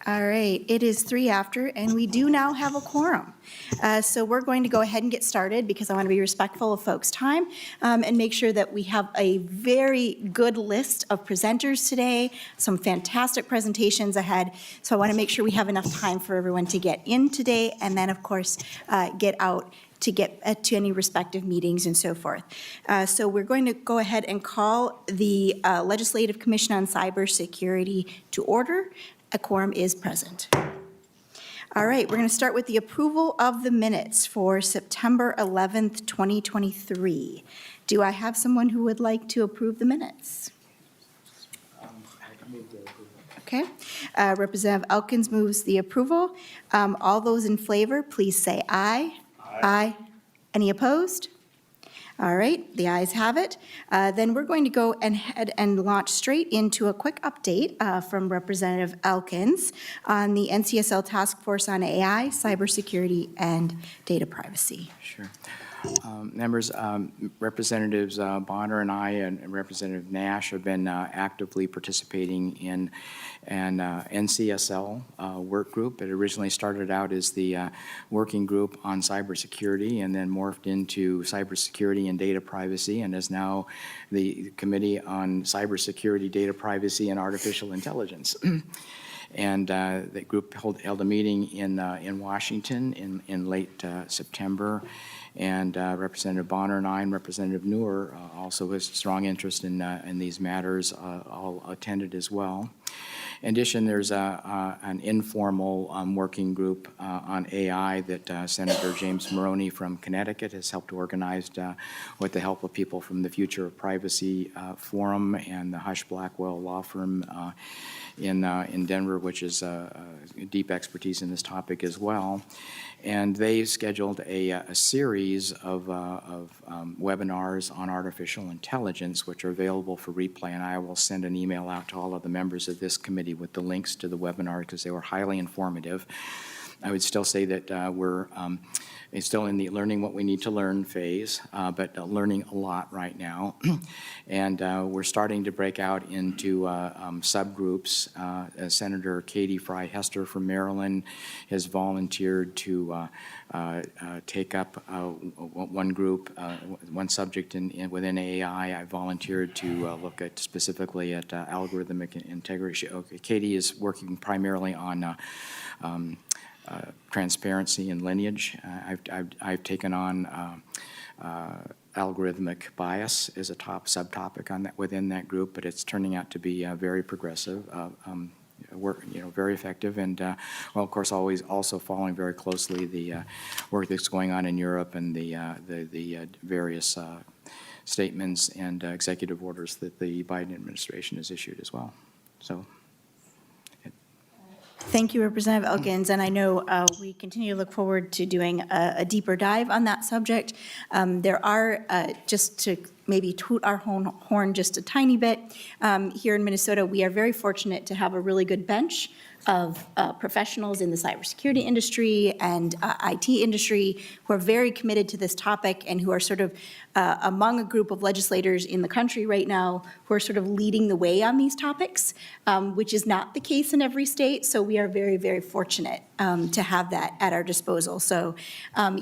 All right, it is 3 after, and we do now have a quorum. So we're going to go ahead and get started because I want to be respectful of folks' time and make sure that we have a very good list of presenters today, some fantastic presentations ahead. So I want to make sure we have enough time for everyone to get in today and then, of course, get out to get to any respective meetings and so forth. So we're going to go ahead and call the Legislative Commission on Cybersecurity to order. A quorum is present. All right, we're going to start with the approval of the minutes for September 11th, 2023. Do I have someone who would like to approve the minutes? Okay. Representative Elkins moves the approval. All those in favor, please say aye. Aye. Any opposed? All right, the ayes have it. Then we're going to go ahead and launch straight into a quick update from Representative Elkins on the NCSL Task Force on AI, Cybersecurity, and Data Privacy. Sure. Members, Representatives Bonner and I and Representative Nash have been actively participating in an NCSL work group. It originally started out as the working group on cybersecurity and then morphed into cybersecurity and data privacy and is now the Committee on Cybersecurity, Data Privacy, and Artificial Intelligence. And the group held a meeting in Washington in late September. And Representative Bonner and I and Representative Neuer also has strong interest in these matters, all attended as well. In addition, there's an informal working group on AI that Senator James Maroney from Connecticut has helped organize with the help of people from the Future of Privacy Forum and the Hush Blackwell law firm in Denver, which is deep expertise in this topic as well. And they scheduled a series of webinars on artificial intelligence, which are available for replay. And I will send an email out to all of the members of this committee with the links to the webinar because they were highly informative. I would still say that we're still in the learning what we need to learn phase, but learning a lot right now. And we're starting to break out into subgroups. Senator Katie Fry Hester from Maryland has volunteered to take up one group, one subject within AI. I volunteered to look at specifically at algorithmic integrity. Okay, Katie is working primarily on transparency and lineage. I've taken on algorithmic bias as a subtopic on that within that group, but it's turning out to be very progressive, very effective, and well, of course, always also following very closely the work that's going on in Europe and the various statements and executive orders that the Biden administration has issued as well. So. Thank you, Representative Elkins, and I know we continue to look forward to doing a deeper dive on that subject. There are, just to maybe toot our horn just a tiny bit, here in Minnesota, we are very fortunate to have a really good bench of professionals in the cybersecurity industry and IT industry who are very committed to this topic and who are sort of among a group of legislators in the country right now who are sort of leading the way on these topics, which is not the case in every state. So we are very, very fortunate to have that at our disposal. So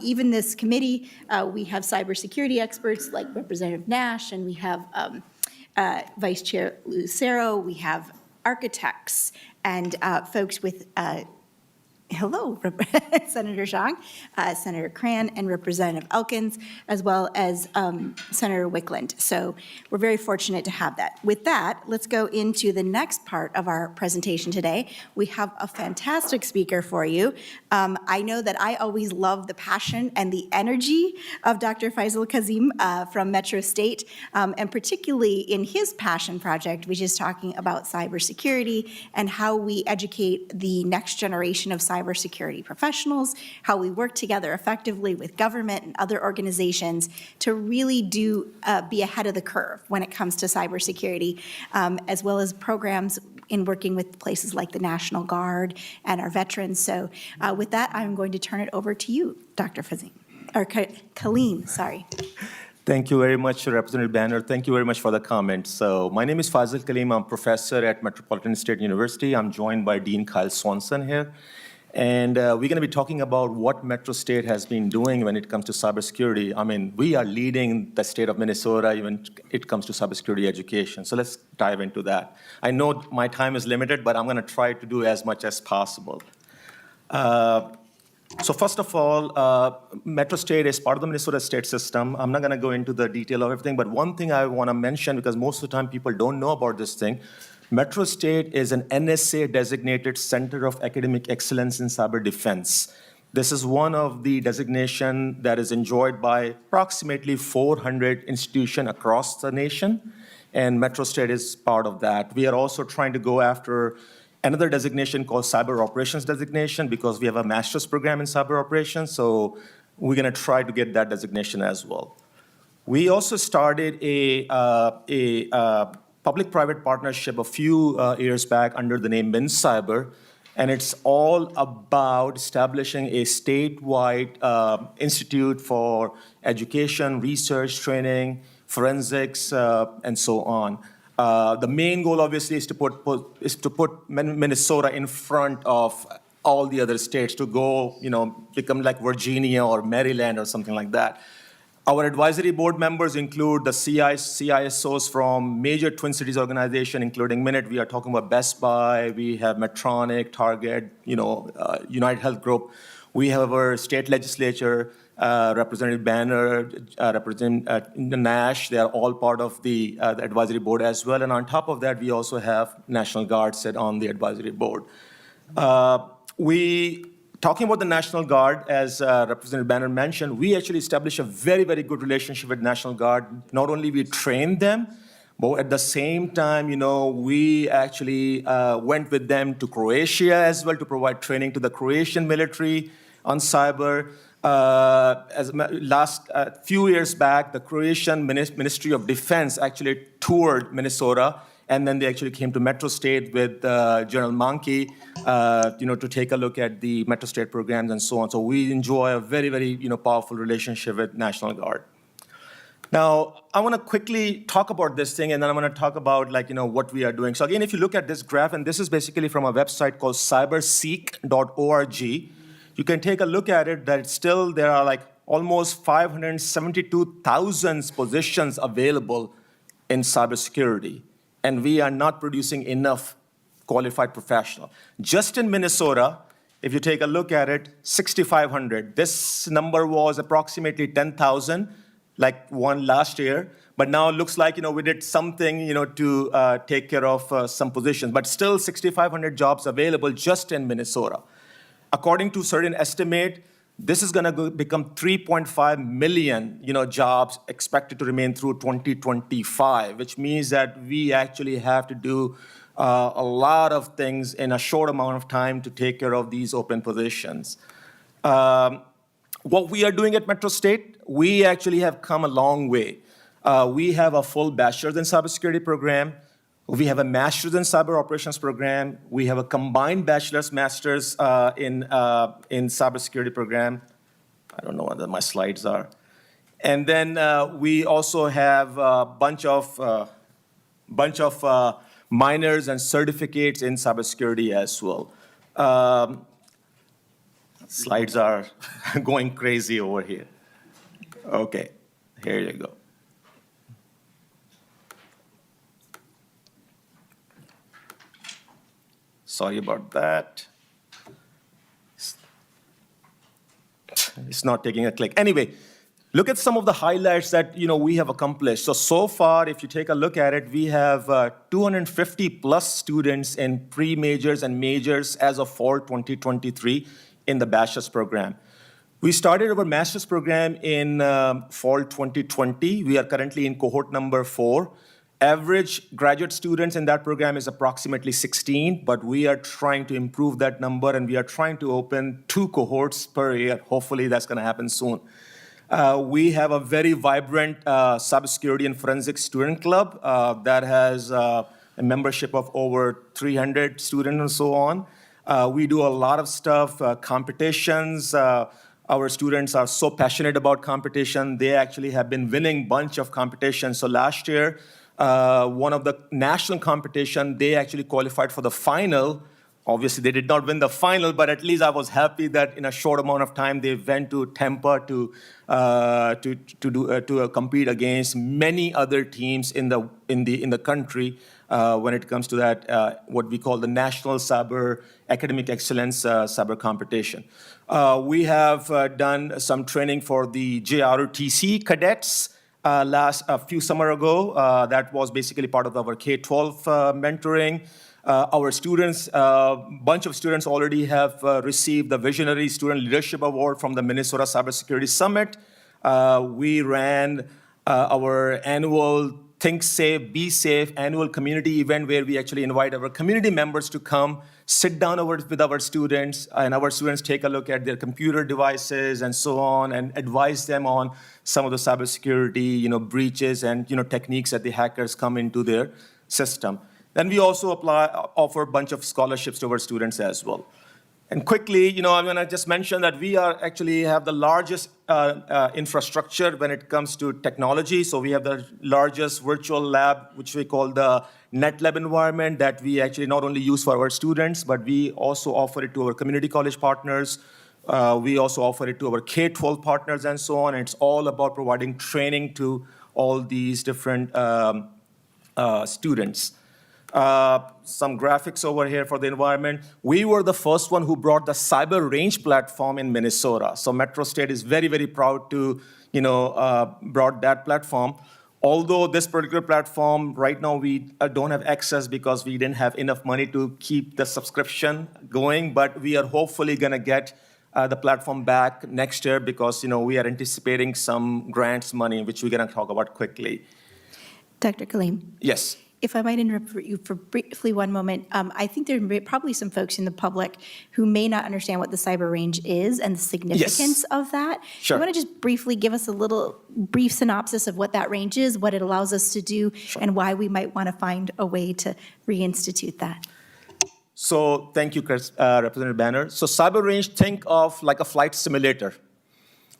even this committee, we have cybersecurity experts like Representative Nash, and we have Vice Chair Lucero, we have architects, and folks with, hello, Senator Zhang, Senator Cran, and Representative Elkins, as well as Senator Wickland. So we're very fortunate to have that. With that, let's go into the next part of our presentation today. We have a fantastic speaker for you. I know that I always love the passion and the energy of Dr. Faisal Kazim from Metro State, and particularly in his passion project, which is talking about cybersecurity and how we educate the next generation of cybersecurity professionals, how we work together effectively with government and other organizations to really be ahead of the curve when it comes to cybersecurity, as well as programs in working with places like the National Guard and our veterans. So with that, I'm going to turn it over to you, Dr. Fazim, or Kaleem, sorry. Thank you very much, Representative Banner. Thank you very much for the comment. So my name is Fazil Kaleem. I'm professor at Metropolitan State University. I'm joined by Dean Kyle Swanson here. And we're going to be talking about what Metro State has been doing when it comes to cybersecurity. I mean, we are leading the state of Minnesota when it comes to cybersecurity education. So let's dive into that. I know my time is limited, but I'm going to try to do as much as possible. So first of all, Metro State is part of the Minnesota state system. I'm not going to go into the detail of everything, but one thing I want to mention, because most of the time people don't know about this thing, Metro State is an NSA-designated Center of Academic Excellence in Cyber Defense. This is one of the designation that is enjoyed by approximately 400 institutions across the nation, and Metro State is part of that. We are also trying to go after another designation called Cyber Operations Designation because we have a master's program in cyber operations, so we're going to try to get that designation as well. We also started a public-private partnership a few years back under the name MinCyber, and it's all about establishing a statewide institute for education, research, training, forensics, and so on. The main goal, obviously, is to put Minnesota in front of all the other states to go, become like Virginia or Maryland or something like that. Our advisory board members include the CISOs from major Twin Cities organizations, including Minute. We are talking about Best Buy. We have Medtronic, Target, United Health Group. We have our state legislature, Representative Banner, Representative Nash. They are all part of the advisory board as well. And on top of that, we also have National Guard sit on the advisory board. Talking about the National Guard, as Representative Banner mentioned, we actually established a very, very good relationship with National Guard. Not only we trained them, but at the same time, we actually went with them to Croatia as well to provide training to the Croatian military on cyber. Last few years back, the Croatian Ministry of Defense actually toured Minnesota, and then they actually came to Metro State with General Mankey, to take a look at the Metro State programs and so on. So we enjoy a very, very, powerful relationship with National Guard. Now, I want to quickly talk about this thing, and then I'm going to talk about, what we are doing. So again, if you look at this graph, and this is basically from a website called cyberseek.org, you can take a look at it, that still there are almost 572,000 positions available in cybersecurity, and we are not producing enough qualified professionals. Just in Minnesota, if you take a look at it, 6,500. This number was approximately 10,000, one last year, but now it looks like, we did something, to take care of some positions, but still 6,500 jobs available just in Minnesota. According to certain estimate, this is going to become 3.5 million, jobs expected to remain through 2025, which means that we actually have to do a lot of things in a short amount of time to take care of these open positions. What we are doing at Metro State, we actually have come a long way. We have a full bachelor's in cybersecurity program. We have a master's in cyber operations program. We have a combined bachelor's, master's in cybersecurity program. I don't know what my slides are. And then we also have a bunch of minors and certificates in cybersecurity as well. Slides are going crazy over here. Okay, here you go. Sorry about that. It's not taking a click. Anyway, look at some of the highlights that we have accomplished. So far, if you take a look at it, we have 250 plus students in pre-majors and majors as of fall 2023 in the bachelor's program. We started our master's program in fall 2020. We are currently in cohort number 4. Average graduate students in that program is approximately 16, but we are trying to improve that number, and we are trying to open 2 cohorts per year. Hopefully, that's going to happen soon. We have a very vibrant cybersecurity and forensics student club that has a membership of over 300 students and so on. We do a lot of stuff, competitions. Our students are so passionate about competition. They actually have been winning bunch of competitions. So last year, one of the national competition, they actually qualified for the final. Obviously, they did not win the final, but at least I was happy that in a short amount of time, they went to Tampa to compete against many other teams in the country when it comes to that what we call the National Cyber Academic Excellence Cyber Competition. We have done some training for the JROTC cadets a few summer ago. That was basically part of our K-12 mentoring. Our students, bunch of students already have received the Visionary Student Leadership Award from the Minnesota Cybersecurity Summit. We ran our annual Think Safe, Be Safe annual community event where we actually invite our community members to come, sit down with our students, and our students take a look at their computer devices and so on, and advise them on some of the cybersecurity, breaches and techniques that the hackers come into their system. Then we also offer a bunch of scholarships to our students as well. And quickly, I'm going to just mention that we actually have the largest infrastructure when it comes to technology. So we have the largest virtual lab, which we call the NetLab environment, that we actually not only use for our students, but we also offer it to our community college partners. We also offer it to our K-12 partners and so on. And it's all about providing training to all these different students. Some graphics over here for the environment. We were the first one who brought the Cyber Range platform in Minnesota. So Metro State is very, very proud to, brought that platform. Although this particular platform, right now we don't have access because we didn't have enough money to keep the subscription going, but we are hopefully gonna get the platform back next year because, we are anticipating some grants money, which we're gonna talk about quickly. Dr. Kaleem? Yes. If I might interrupt you for briefly one moment, I think there are probably some folks in the public who may not understand what the cyber range is and the significance of that. Sure. You want to just briefly give us a little brief synopsis of what that range is, what it allows us to do, and why we might want to find a way to reinstitute that? So thank you, Representative Banner. So cyber range, think of like a flight simulator.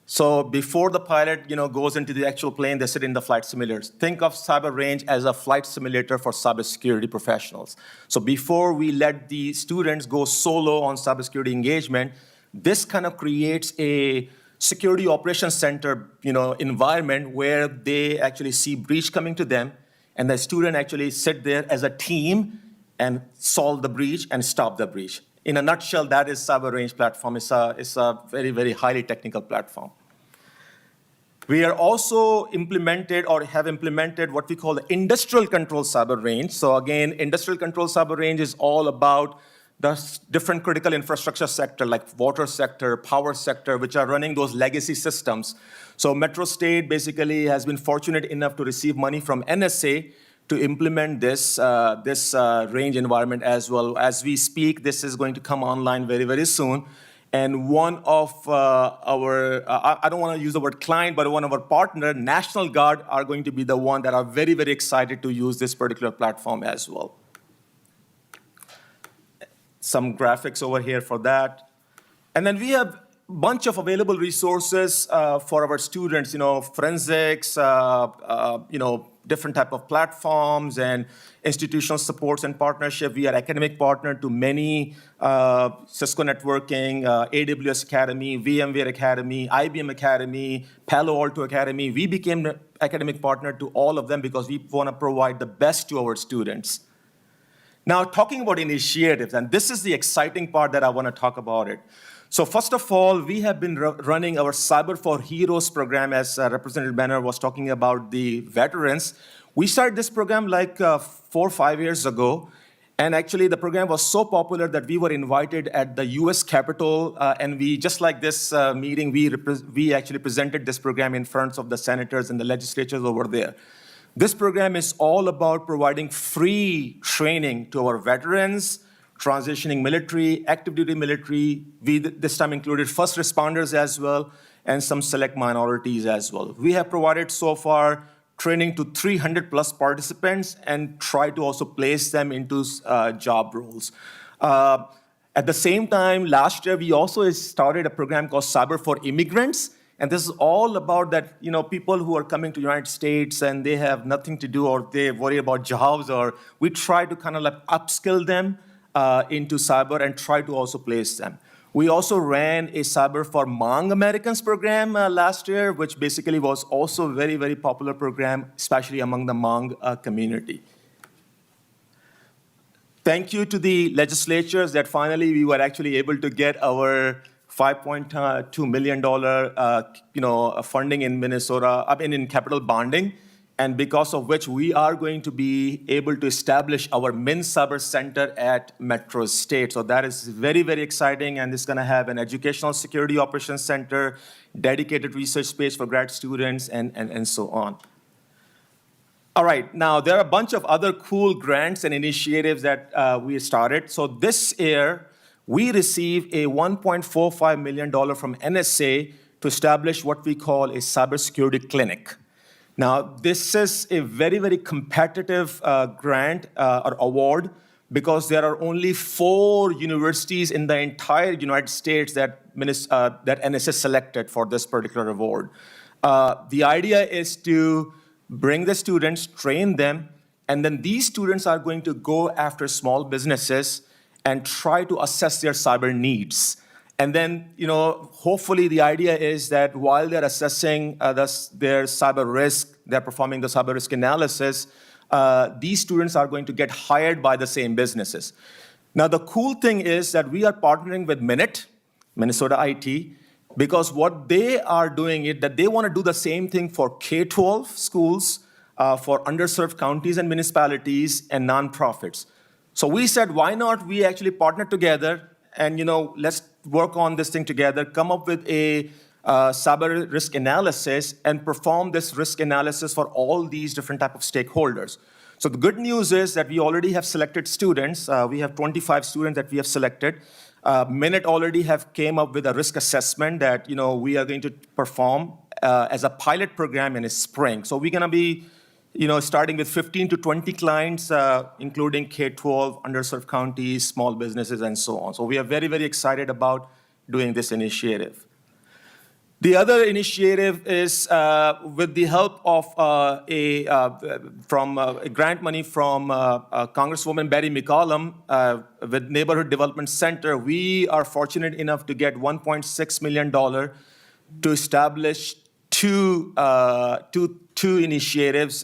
So before the pilot, goes into the actual plane, they sit in the flight simulators. Think of cyber range as a flight simulator for cybersecurity professionals. So before we let the students go solo on cybersecurity engagement, this kind of creates a security operations center, environment where they actually see breach coming to them, and the student actually sit there as a team and solve the breach and stop the breach. In a nutshell, that is Cyber Range platform. It's a very, very highly technical platform. We are also have implemented what we call the industrial control cyber range. So again, industrial control cyber range is all about the different critical infrastructure sector, like water sector, power sector, which are running those legacy systems. So Metro State basically has been fortunate enough to receive money from NSA to implement this range environment as well. As we speak, this is going to come online very, very soon. And one of I don't want to use the word client, but one of our partner, National Guard, are going to be the one that are very, very excited to use this particular platform as well. Some graphics over here for that. And then we have a bunch of available resources for our students, forensics, different type of platforms and institutional supports and partnership. We are academic partner to many Cisco Networking, AWS Academy, VMware Academy, IBM Academy, Palo Alto Academy. We became an academic partner to all of them because we want to provide the best to our students. Now, talking about initiatives, and this is the exciting part that I want to talk about it. So first of all, we have been running our Cyber for Heroes program, as Representative Banner was talking about the veterans. We started this program like 4 or 5 years ago, and actually the program was so popular that we were invited at the US Capitol, and we, just like this meeting, we actually presented this program in front of the senators and the legislatures over there. This program is all about providing free training to our veterans, transitioning military, active duty military. We this time included first responders as well, and some select minorities as well. We have provided so far training to 300 plus participants and try to also place them into job roles. At the same time, last year, we also started a program called Cyber for Immigrants. And this is all about that, people who are coming to the United States and they have nothing to do or they worry about jobs, or we try to kind of like upskill them into cyber and try to also place them. We also ran a Cyber for Hmong Americans program last year, which basically was also a very, very popular program, especially among the Hmong community. Thank you to the legislatures that finally we were actually able to get our $5.2 million funding in Minnesota, in capital bonding, and because of which we are going to be able to establish our Cyber Center at Metro State. So that is very, very exciting, and it's going to have an educational security operations center, dedicated research space for grad students, and so on. All right, now there are a bunch of other cool grants and initiatives that we started. So this year, we received a $1.45 million from NSA to establish what we call a cybersecurity clinic. Now, this is a very, very competitive grant or award because there are only 4 universities in the entire United States that NSA selected for this particular award. The idea is to bring the students, train them, and then these students are going to go after small businesses and try to assess their cyber needs. And then, hopefully the idea is that while they're assessing their cyber risk, they're performing the cyber risk analysis, these students are going to get hired by the same businesses. Now, the cool thing is that we are partnering with Minnesota IT, because what they are doing is that they want to do the same thing for K-12 schools, for underserved counties and municipalities and nonprofits. So we said, why not we actually partner together and let's work on this thing together, come up with a cyber risk analysis and perform this risk analysis for all these different type of stakeholders. So the good news is that we already have selected students. We have 25 students that we have selected. Minute already have came up with a risk assessment that we are going to perform as a pilot program in the spring. So we're going to be starting with 15 to 20 clients, including K-12, underserved counties, small businesses, and so on. So we are very, very excited about doing this initiative. The other initiative is with the help of a grant money from Congresswoman Betty McCollum with Neighborhood Development Center. We are fortunate enough to get $1.6 million to establish two initiatives,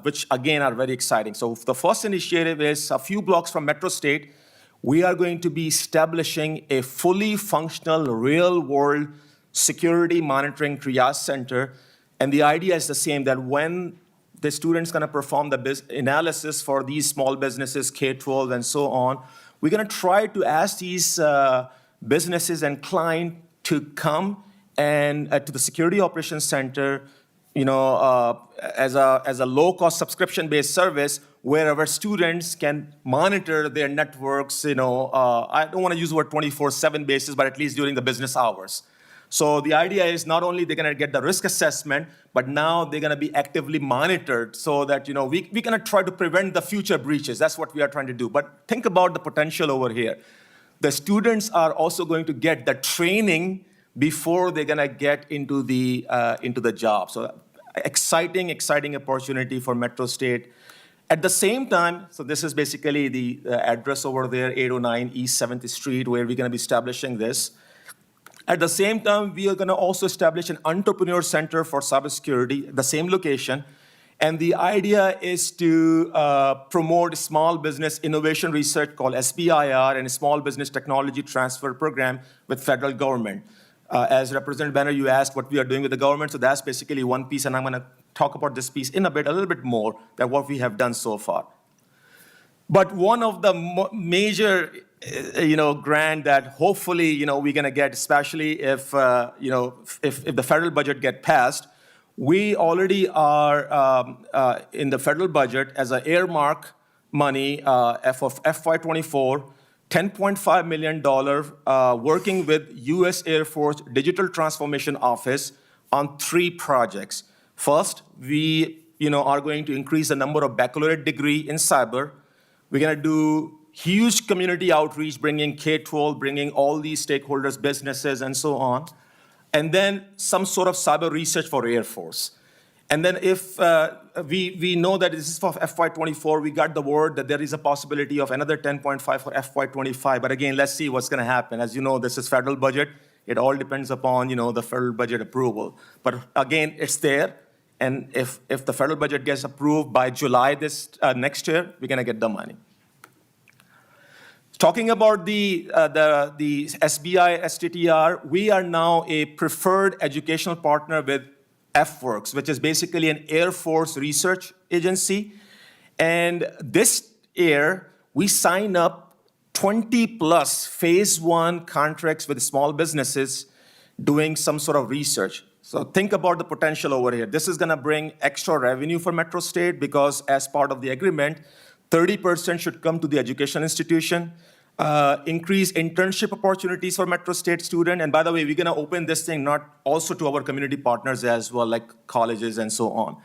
which again are very exciting. So the first initiative is a few blocks from Metro State. We are going to be establishing a fully functional, real-world security monitoring triage center. And the idea is the same, that when the student's going to perform the analysis for these small businesses, K-12 and so on, we're going to try to ask these businesses and clients to come and to the Security Operations Center, as a low-cost subscription-based service where our students can monitor their networks, I don't want to use the word 24/7 basis, but at least during the business hours. So the idea is not only they're going to get the risk assessment, but now they're going to be actively monitored so that, we're going to try to prevent the future breaches. That's what we are trying to do. But think about the potential over here. The students are also going to get the training before they're going to get into the job. So exciting opportunity for Metro State. At the same time, so this is basically the address over there, 809 East 7th Street, where we're going to be establishing this. At the same time, we are going to also establish an entrepreneur center for cybersecurity at the same location. And the idea is to promote small business innovation research called SBIR and a small business technology transfer program with federal government. As Representative Banner, you asked what we are doing with the government. So that's basically one piece, and I'm going to talk about this piece in a little bit more than what we have done so far. But one of the major grant that hopefully, we're going to get, especially if the federal budget get passed, we already are in the federal budget as an earmark money for FY24, $10.5 million working with U.S. Air Force Digital Transformation Office on 3 projects. First, we are going to increase the number of baccalaureate degree in cyber. We're going to do huge community outreach, bringing K-12, bringing all these stakeholders, businesses, and so on. And then some sort of cyber research for Air Force. And then if we know that this is for FY24, we got the word that there is a possibility of another 10.5 for FY25. But again, let's see what's going to happen. As you know, this is federal budget. It all depends upon, the federal budget approval. But again, it's there. And if the federal budget gets approved by July next year, we're going to get the money. Talking about the SBI STTR, we are now a preferred educational partner with FWorks, which is basically an Air Force research agency. And this year, we signed up 20+ phase 1 contracts with small businesses doing some sort of research. So think about the potential over here. This is going to bring extra revenue for Metro State because as part of the agreement, 30% should come to the education institution, increase internship opportunities for Metro State students. And by the way, we're going to open this thing not also to our community partners as well, like colleges and so on.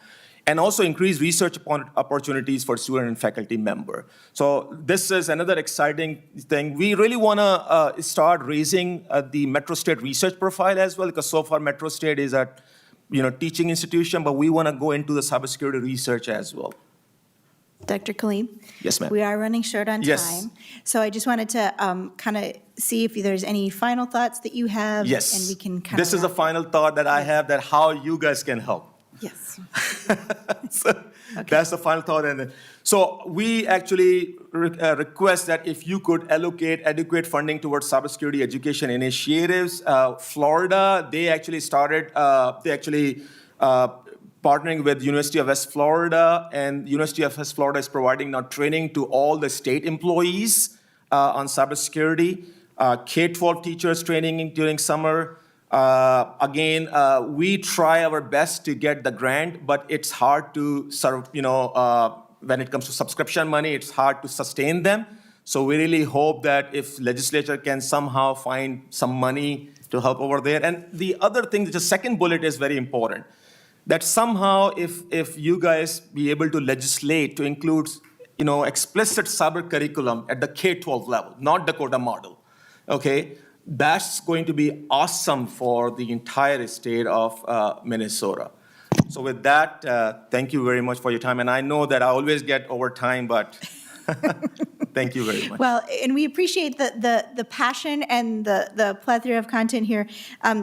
And also increase research opportunities for student and faculty member. So this is another exciting thing. We really want to start raising the Metro State research profile as well, because so far Metro State is a teaching institution, but we want to go into the cybersecurity research as well. Dr. Kaleem? Yes, ma'am. We are running short on Yes. time. So I just wanted to kind of see if there's any final thoughts that you have. Yes. And we can kind of. This is a final thought that I have, that how you guys can help. Yes. So that's the final thought. And so we actually request that if you could allocate adequate funding towards cybersecurity education initiatives. Florida, they actually started, partnering with University of West Florida, and University of West Florida is providing now training to all the state employees on cybersecurity. K-12 teachers training during summer. Again, we try our best to get the grant, but it's hard to serve, when it comes to subscription money, it's hard to sustain them. So we really hope that if legislature can somehow find some money to help over there. And the other thing, the second bullet is very important, that somehow if you guys be able to legislate to include, explicit cyber curriculum at the K-12 level, not Dakota model, okay? That's going to be awesome for the entire state of Minnesota. So with that, thank you very much for your time. And I know that I always get over time, but thank you very much. Well, and we appreciate the passion and the plethora of content here.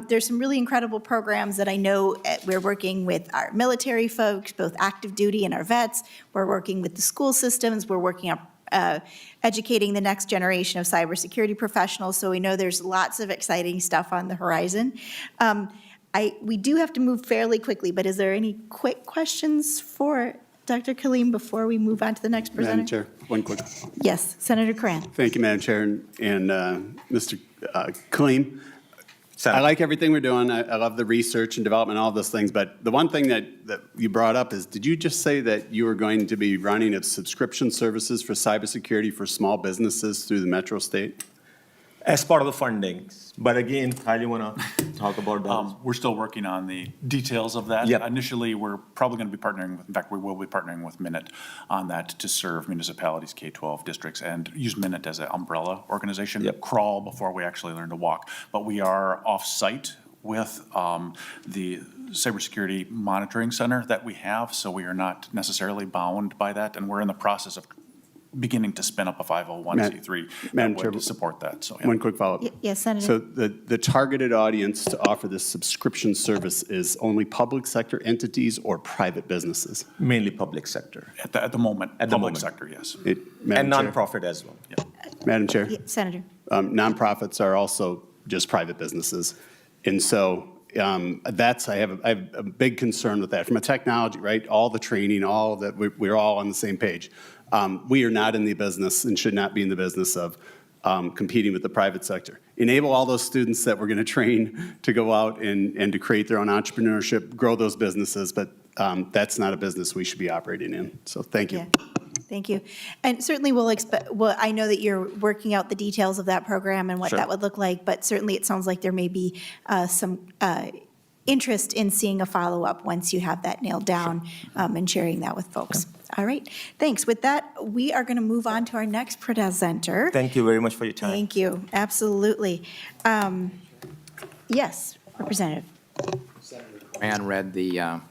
There's some really incredible programs that I know we're working with our military folks, both active duty and our vets. We're working with the school systems. We're working on educating the next generation of cybersecurity professionals. So we know there's lots of exciting stuff on the horizon. We do have to move fairly quickly, but is there any quick questions for Dr. Kaleem before we move on to the next presenter? Madam Chair, one quick. Yes, Senator Cran. Thank you, Madam Chair, and Mr. Kaleem. I like everything we're doing. I love the research and development, all those things. But the one thing that you brought up is, did you just say that you were going to be running a subscription services for cybersecurity for small businesses through the Metro State? As part of the funding. But again, Kyle, you want to talk about that? We're still working on the details of that. Yep. Initially, we're probably going to be partnering with, in fact, we will be partnering with Minute on that to serve municipalities, K-12 districts, and use Minute as an umbrella organization. Yep. Crawl before we actually learn to walk. But we are off-site with the cybersecurity monitoring center that we have, so we are not necessarily bound by that, and we're in the process of beginning to spin up a 501c3 Madam that Chair, would support that. So, yeah. One quick follow-up. Yes, Senator. So the targeted audience to offer this subscription service is only public sector entities or private businesses? Mainly public sector. At the moment, At the public moment. sector, yes. And Madam Chair? nonprofit as well. Yeah. Madam Chair? Senator. Nonprofits are also just private businesses. And so I have a big concern with that. From a technology, right, all the training, all that, we're all on the same page. We are not in the business and should not be in the business of competing with the private sector. Enable all those students that we're going to train to go out and to create their own entrepreneurship, grow those businesses, but that's not a business we should be operating in. So thank you. Yeah. Thank you. And certainly I know that you're working out the details of that program and what Sure. that would look like, but certainly it sounds like there may be some interest in seeing a follow-up once you have that nailed down and sharing that with folks. All right, thanks. With that, we are going to move on to our next presenter. Thank you very much for your time. Thank you, absolutely. Yes, Representative. Ann read the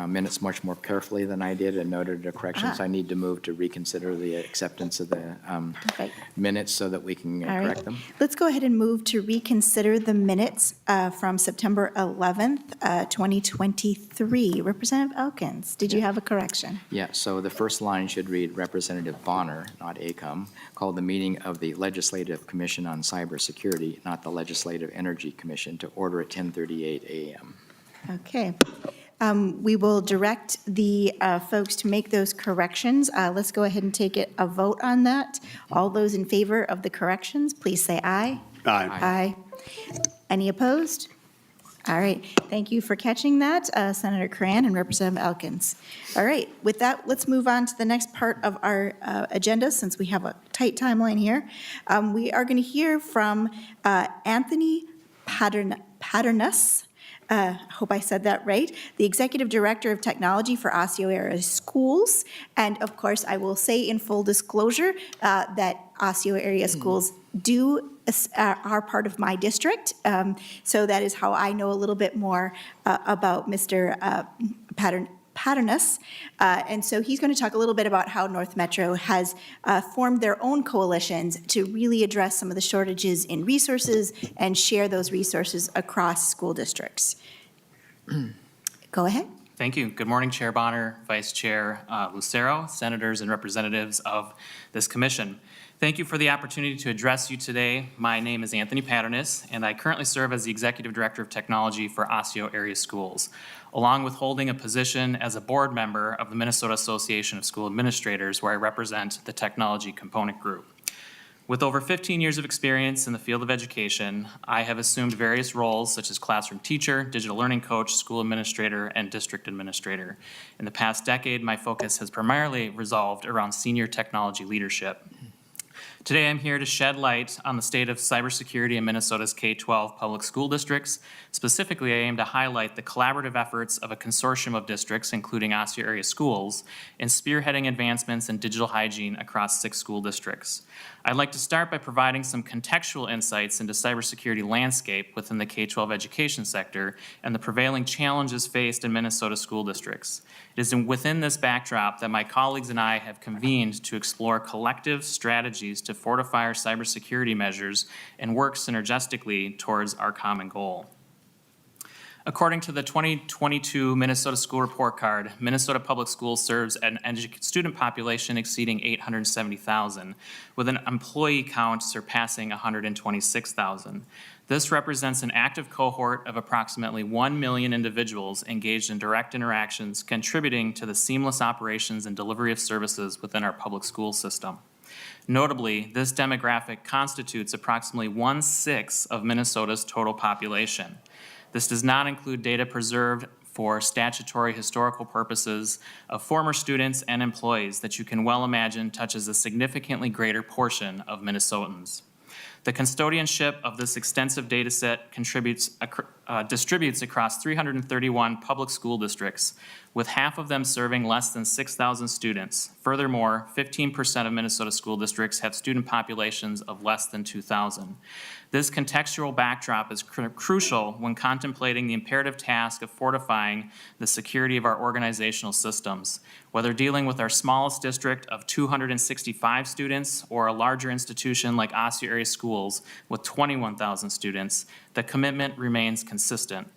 minutes much more carefully than I did and noted the corrections. Ah. I need to move to reconsider the acceptance of the Okay. minutes so that we can All right. correct them. Let's go ahead and move to reconsider the minutes from September 11th, 2023. Representative Elkins, did you have a correction? Yeah, so the first line should read Representative Bonner, not ACOM, called the meeting of the Legislative Commission on Cybersecurity, not the Legislative Energy Commission, to order at 10:38 a.m. Okay. We will direct the folks to make those corrections. Let's go ahead and take a vote on that. All those in favor of the corrections, please say aye. Aye. Aye. Any opposed? All right, thank you for catching that, Senator Cran and Representative Elkins. All right, with that, let's move on to the next part of our agenda, since we have a tight timeline here. We are going to hear from Anthony Paternas. Hope I said that right, the Executive Director of Technology for Osseo Area Schools. And of course, I will say in full disclosure that Osseo Area Schools are part of my district. So that is how I know a little bit more about Mr. Paternas. And so he's going to talk a little bit about how North Metro has formed their own coalitions to really address some of the shortages in resources and share those resources across school districts. Go ahead. Thank you. Good morning, Chair Bonner, Vice Chair Lucero, senators and representatives of this commission. Thank you for the opportunity to address you today. My name is Anthony Paternas, and I currently serve as the Executive Director of Technology for Osseo Area Schools, along with holding a position as a board member of the Minnesota Association of School Administrators, where I represent the technology component group. With over 15 years of experience in the field of education, I have assumed various roles such as classroom teacher, digital learning coach, school administrator, and district administrator. In the past decade, my focus has primarily revolved around senior technology leadership. Today, I'm here to shed light on the state of cybersecurity in Minnesota's K-12 public school districts. Specifically, I aim to highlight the collaborative efforts of a consortium of districts, including Osseo Area Schools, in spearheading advancements in digital hygiene across 6 school districts. I'd like to start by providing some contextual insights into cybersecurity landscape within the K-12 education sector and the prevailing challenges faced in Minnesota school districts. It is within this backdrop that my colleagues and I have convened to explore collective strategies to fortify our cybersecurity measures and work synergistically towards our common goal. According to the 2022 Minnesota School Report Card, Minnesota Public Schools serves an student population exceeding 870,000, with an employee count surpassing 126,000. This represents an active cohort of approximately 1 million individuals engaged in direct interactions, contributing to the seamless operations and delivery of services within our public school system. Notably, this demographic constitutes approximately 1/6 of Minnesota's total population. This does not include data preserved for statutory historical purposes of former students and employees that you can well imagine touches a significantly greater portion of Minnesotans. The custodianship of this extensive data set distributes across 331 public school districts, with half of them serving less than 6,000 students. Furthermore, 15% of Minnesota school districts have student populations of less than 2,000. This contextual backdrop is crucial when contemplating the imperative task of fortifying the security of our organizational systems. Whether dealing with our smallest district of 265 students or a larger institution like Osseo Area Schools with 21,000 students, the commitment remains consistent.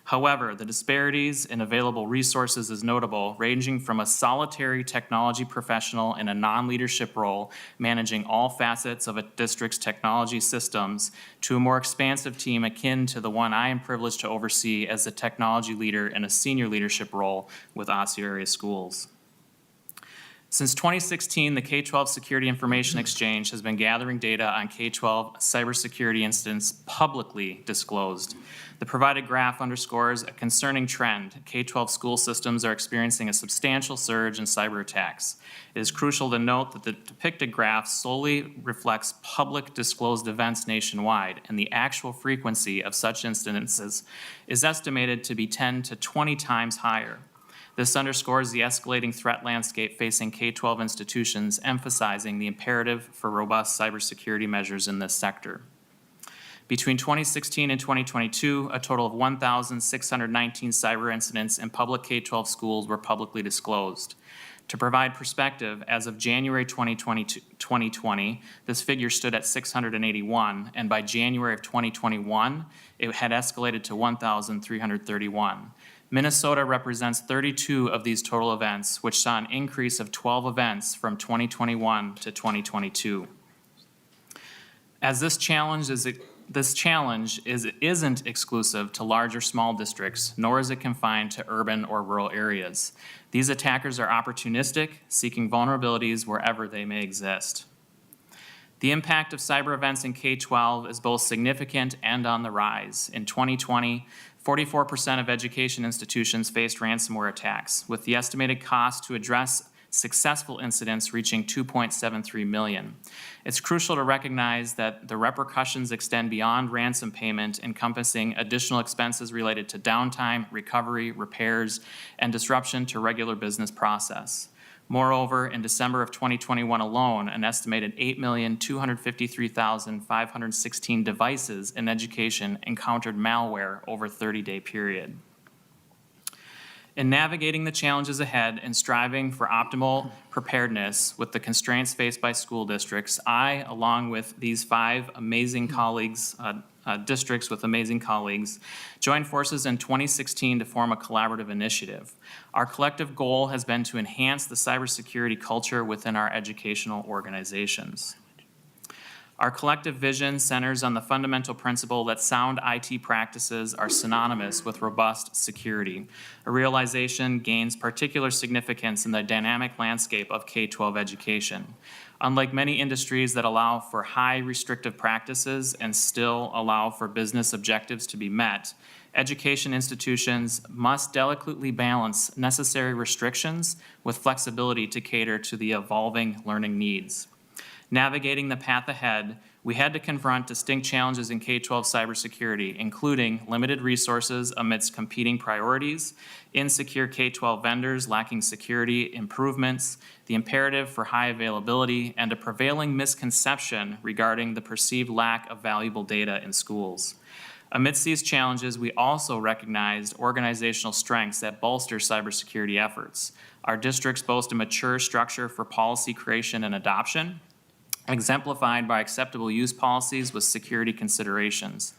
However, the disparities in available resources is notable, ranging from a solitary technology professional in a non-leadership role managing all facets of a district's technology systems to a more expansive team akin to the one I am privileged to oversee as a technology leader in a senior leadership role with Osseo Area Schools. Since 2016, the K-12 Security Information Exchange has been gathering data on K-12 cybersecurity incidents publicly disclosed. The provided graph underscores a concerning trend. K-12 school systems are experiencing a substantial surge in cyber attacks. It is crucial to note that the depicted graph solely reflects public disclosed events nationwide, and the actual frequency of such incidences is estimated to be 10 to 20 times higher. This underscores the escalating threat landscape facing K-12 institutions, emphasizing the imperative for robust cybersecurity measures in this sector. Between 2016 and 2022, a total of 1,619 cyber incidents in public K-12 schools were publicly disclosed. To provide perspective, as of January 2020, this figure stood at 681, and by January of 2021, it had escalated to 1,331. Minnesota represents 32 of these total events, which saw an increase of 12 events from 2021 to 2022. As this challenge isn't exclusive to large or small districts, nor is it confined to urban or rural areas. These attackers are opportunistic, seeking vulnerabilities wherever they may exist. The impact of cyber events in K-12 is both significant and on the rise. In 2020, 44% of education institutions faced ransomware attacks, with the estimated cost to address successful incidents reaching $2.73 million. It's crucial to recognize that the repercussions extend beyond ransom payment, encompassing additional expenses related to downtime, recovery, repairs, and disruption to regular business process. Moreover, in December of 2021 alone, an estimated 8,253,516 devices in education encountered malware over a 30-day period. In navigating the challenges ahead and striving for optimal preparedness with the constraints faced by school districts, I, along with these 5 amazing colleagues, districts with amazing colleagues, joined forces in 2016 to form a collaborative initiative. Our collective goal has been to enhance the cybersecurity culture within our educational organizations. Our collective vision centers on the fundamental principle that sound IT practices are synonymous with robust security. A realization gains particular significance in the dynamic landscape of K-12 education. Unlike many industries that allow for high restrictive practices and still allow for business objectives to be met, education institutions must delicately balance necessary restrictions with flexibility to cater to the evolving learning needs. Navigating the path ahead, we had to confront distinct challenges in K-12 cybersecurity, including limited resources amidst competing priorities, insecure K-12 vendors lacking security improvements, the imperative for high availability, and a prevailing misconception regarding the perceived lack of valuable data in schools. Amidst these challenges, we also recognized organizational strengths that bolster cybersecurity efforts. Our districts boast a mature structure for policy creation and adoption, exemplified by acceptable use policies with security considerations.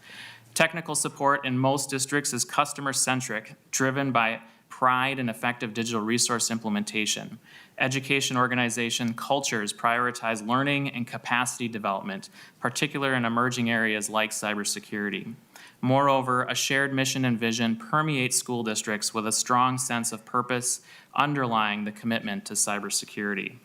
Technical support in most districts is customer-centric, driven by pride in effective digital resource implementation. Education organization cultures prioritize learning and capacity development, particularly in emerging areas like cybersecurity. Moreover, a shared mission and vision permeates school districts with a strong sense of purpose underlying the commitment to cybersecurity.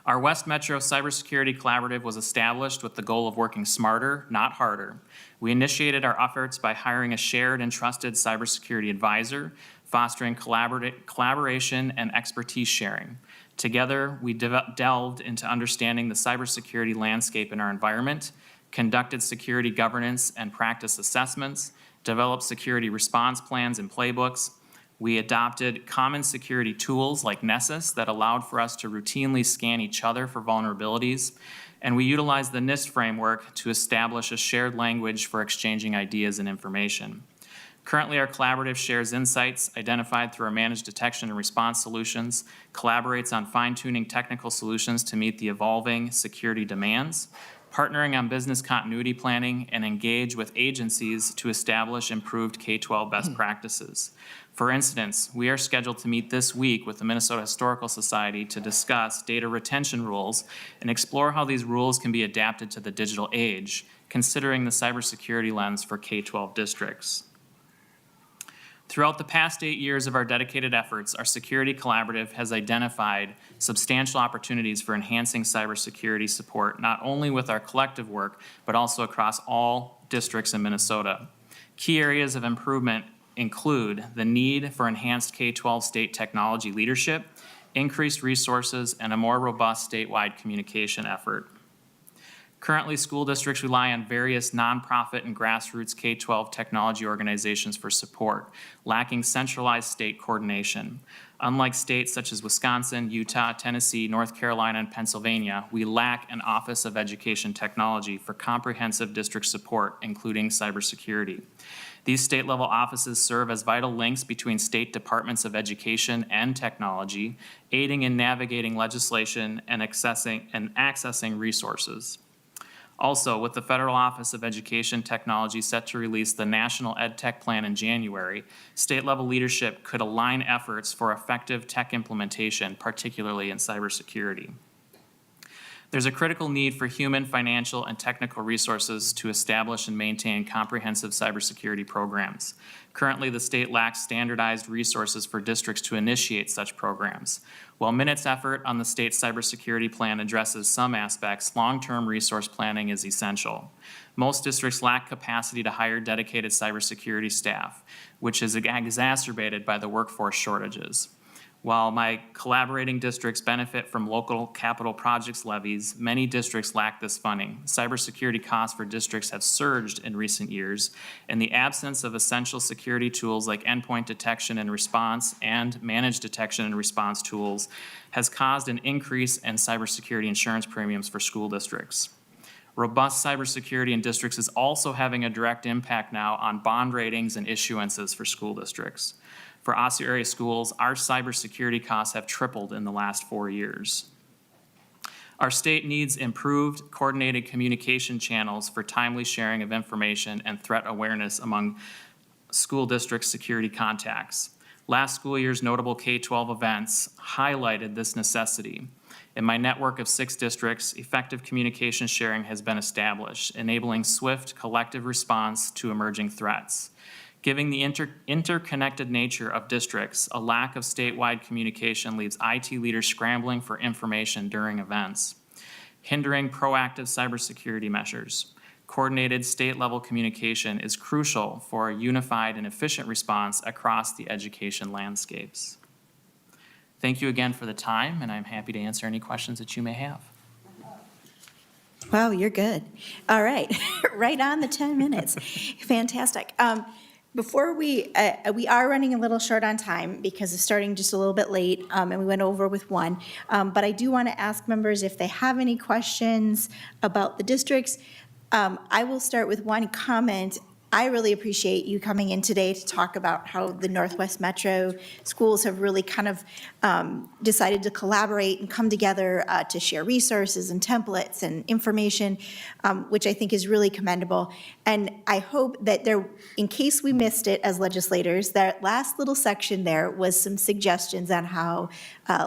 Our West Metro Cybersecurity Collaborative was established with the goal of working smarter, not harder. We initiated our efforts by hiring a shared and trusted cybersecurity advisor, fostering collaboration and expertise sharing. Together, we delved into understanding the cybersecurity landscape in our environment, conducted security governance and practice assessments, developed security response plans and playbooks. We adopted common security tools like Nessus that allowed for us to routinely scan each other for vulnerabilities, and we utilized the NIST framework to establish a shared language for exchanging ideas and information. Currently, our collaborative shares insights identified through our managed detection and response solutions, collaborates on fine-tuning technical solutions to meet the evolving security demands, partnering on business continuity planning, and engage with agencies to establish improved K-12 best practices. For instance, we are scheduled to meet this week with the Minnesota Historical Society to discuss data retention rules and explore how these rules can be adapted to the digital age, considering the cybersecurity lens for K-12 districts. Throughout the past 8 years of our dedicated efforts, our Security Collaborative has identified substantial opportunities for enhancing cybersecurity support, not only with our collective work, but also across all districts in Minnesota. Key areas of improvement include the need for enhanced K-12 state technology leadership, increased resources, and a more robust statewide communication effort. Currently, school districts rely on various nonprofit and grassroots K-12 technology organizations for support, lacking centralized state coordination. Unlike states such as Wisconsin, Utah, Tennessee, North Carolina, and Pennsylvania, we lack an Office of Education Technology for comprehensive district support, including cybersecurity. These state-level offices serve as vital links between state departments of education and technology, aiding in navigating legislation and accessing resources. Also, with the Federal Office of Education Technology set to release the National EdTech Plan in January, state-level leadership could align efforts for effective tech implementation, particularly in cybersecurity. There's a critical need for human, financial, and technical resources to establish and maintain comprehensive cybersecurity programs. Currently, the state lacks standardized resources for districts to initiate such programs. While Minute's effort on the state's cybersecurity plan addresses some aspects, long-term resource planning is essential. Most districts lack capacity to hire dedicated cybersecurity staff, which is exacerbated by the workforce shortages. While my collaborating districts benefit from local capital projects levies, many districts lack this funding. Cybersecurity costs for districts have surged in recent years, and the absence of essential security tools like endpoint detection and response and managed detection and response tools has caused an increase in cybersecurity insurance premiums for school districts. Robust cybersecurity in districts is also having a direct impact now on bond ratings and issuances for school districts. For Osseo area schools, our cybersecurity costs have tripled in the last 4 years. Our state needs improved, coordinated communication channels for timely sharing of information and threat awareness among school district security contacts. Last school year's notable K-12 events highlighted this necessity. In my network of 6 districts, effective communication sharing has been established, enabling swift, collective response to emerging threats. Given the interconnected nature of districts, a lack of statewide communication leaves IT leaders scrambling for information during events, hindering proactive cybersecurity measures. Coordinated state-level communication is crucial for a unified and efficient response across the education landscapes. Thank you again for the time, and I'm happy to answer any questions that you may have. Wow, you're good. All right, right on the 10 minutes. Fantastic. Before we are running a little short on time because it's starting just a little bit late, and we went over with one. But I do want to ask members if they have any questions about the districts. I will start with one comment. I really appreciate you coming in today to talk about how the Northwest Metro schools have really kind of decided to collaborate and come together to share resources and templates and information, which I think is really commendable. And I hope that there, in case we missed it as legislators, that last little section there was some suggestions on how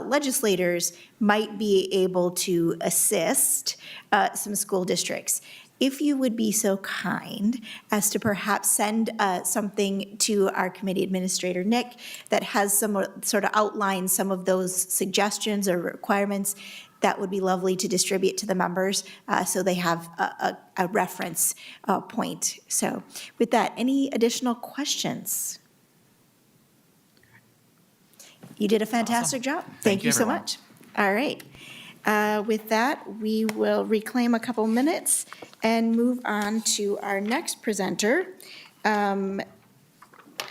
legislators might be able to assist some school districts. If you would be so kind as to perhaps send something to our committee administrator, Nick, that has some sort of outline some of those suggestions or requirements, that would be lovely to distribute to the members so they have a reference point. So with that, any additional questions? You did a fantastic job. Thank you so everyone. much. All right. With that, we will reclaim a couple minutes and move on to our next presenter. And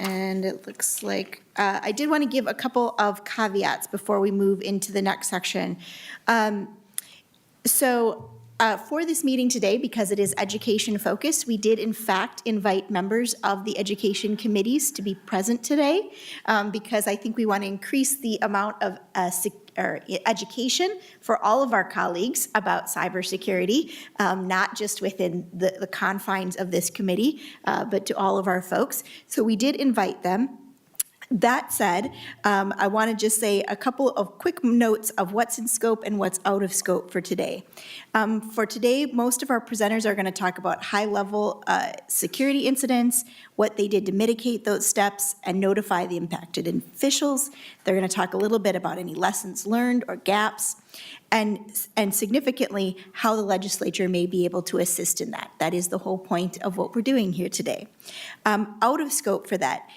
it looks like, I did want to give a couple of caveats before we move into the next section. For this meeting today, because it is education focused, we did in fact invite members of the education committees to be present today, because I think we want to increase the amount of education for all of our colleagues about cybersecurity, not just within the confines of this committee, but to all of our folks. So we did invite them. That said, I want to just say a couple of quick notes of what's in scope and what's out of scope for today. For today, most of our presenters are going to talk about high-level security incidents, what they did to mitigate those steps and notify the impacted officials. They're going to talk a little bit about any lessons learned or gaps, and significantly, how the legislature may be able to assist in that. That is the whole point of what we're doing here today. Out of scope for that,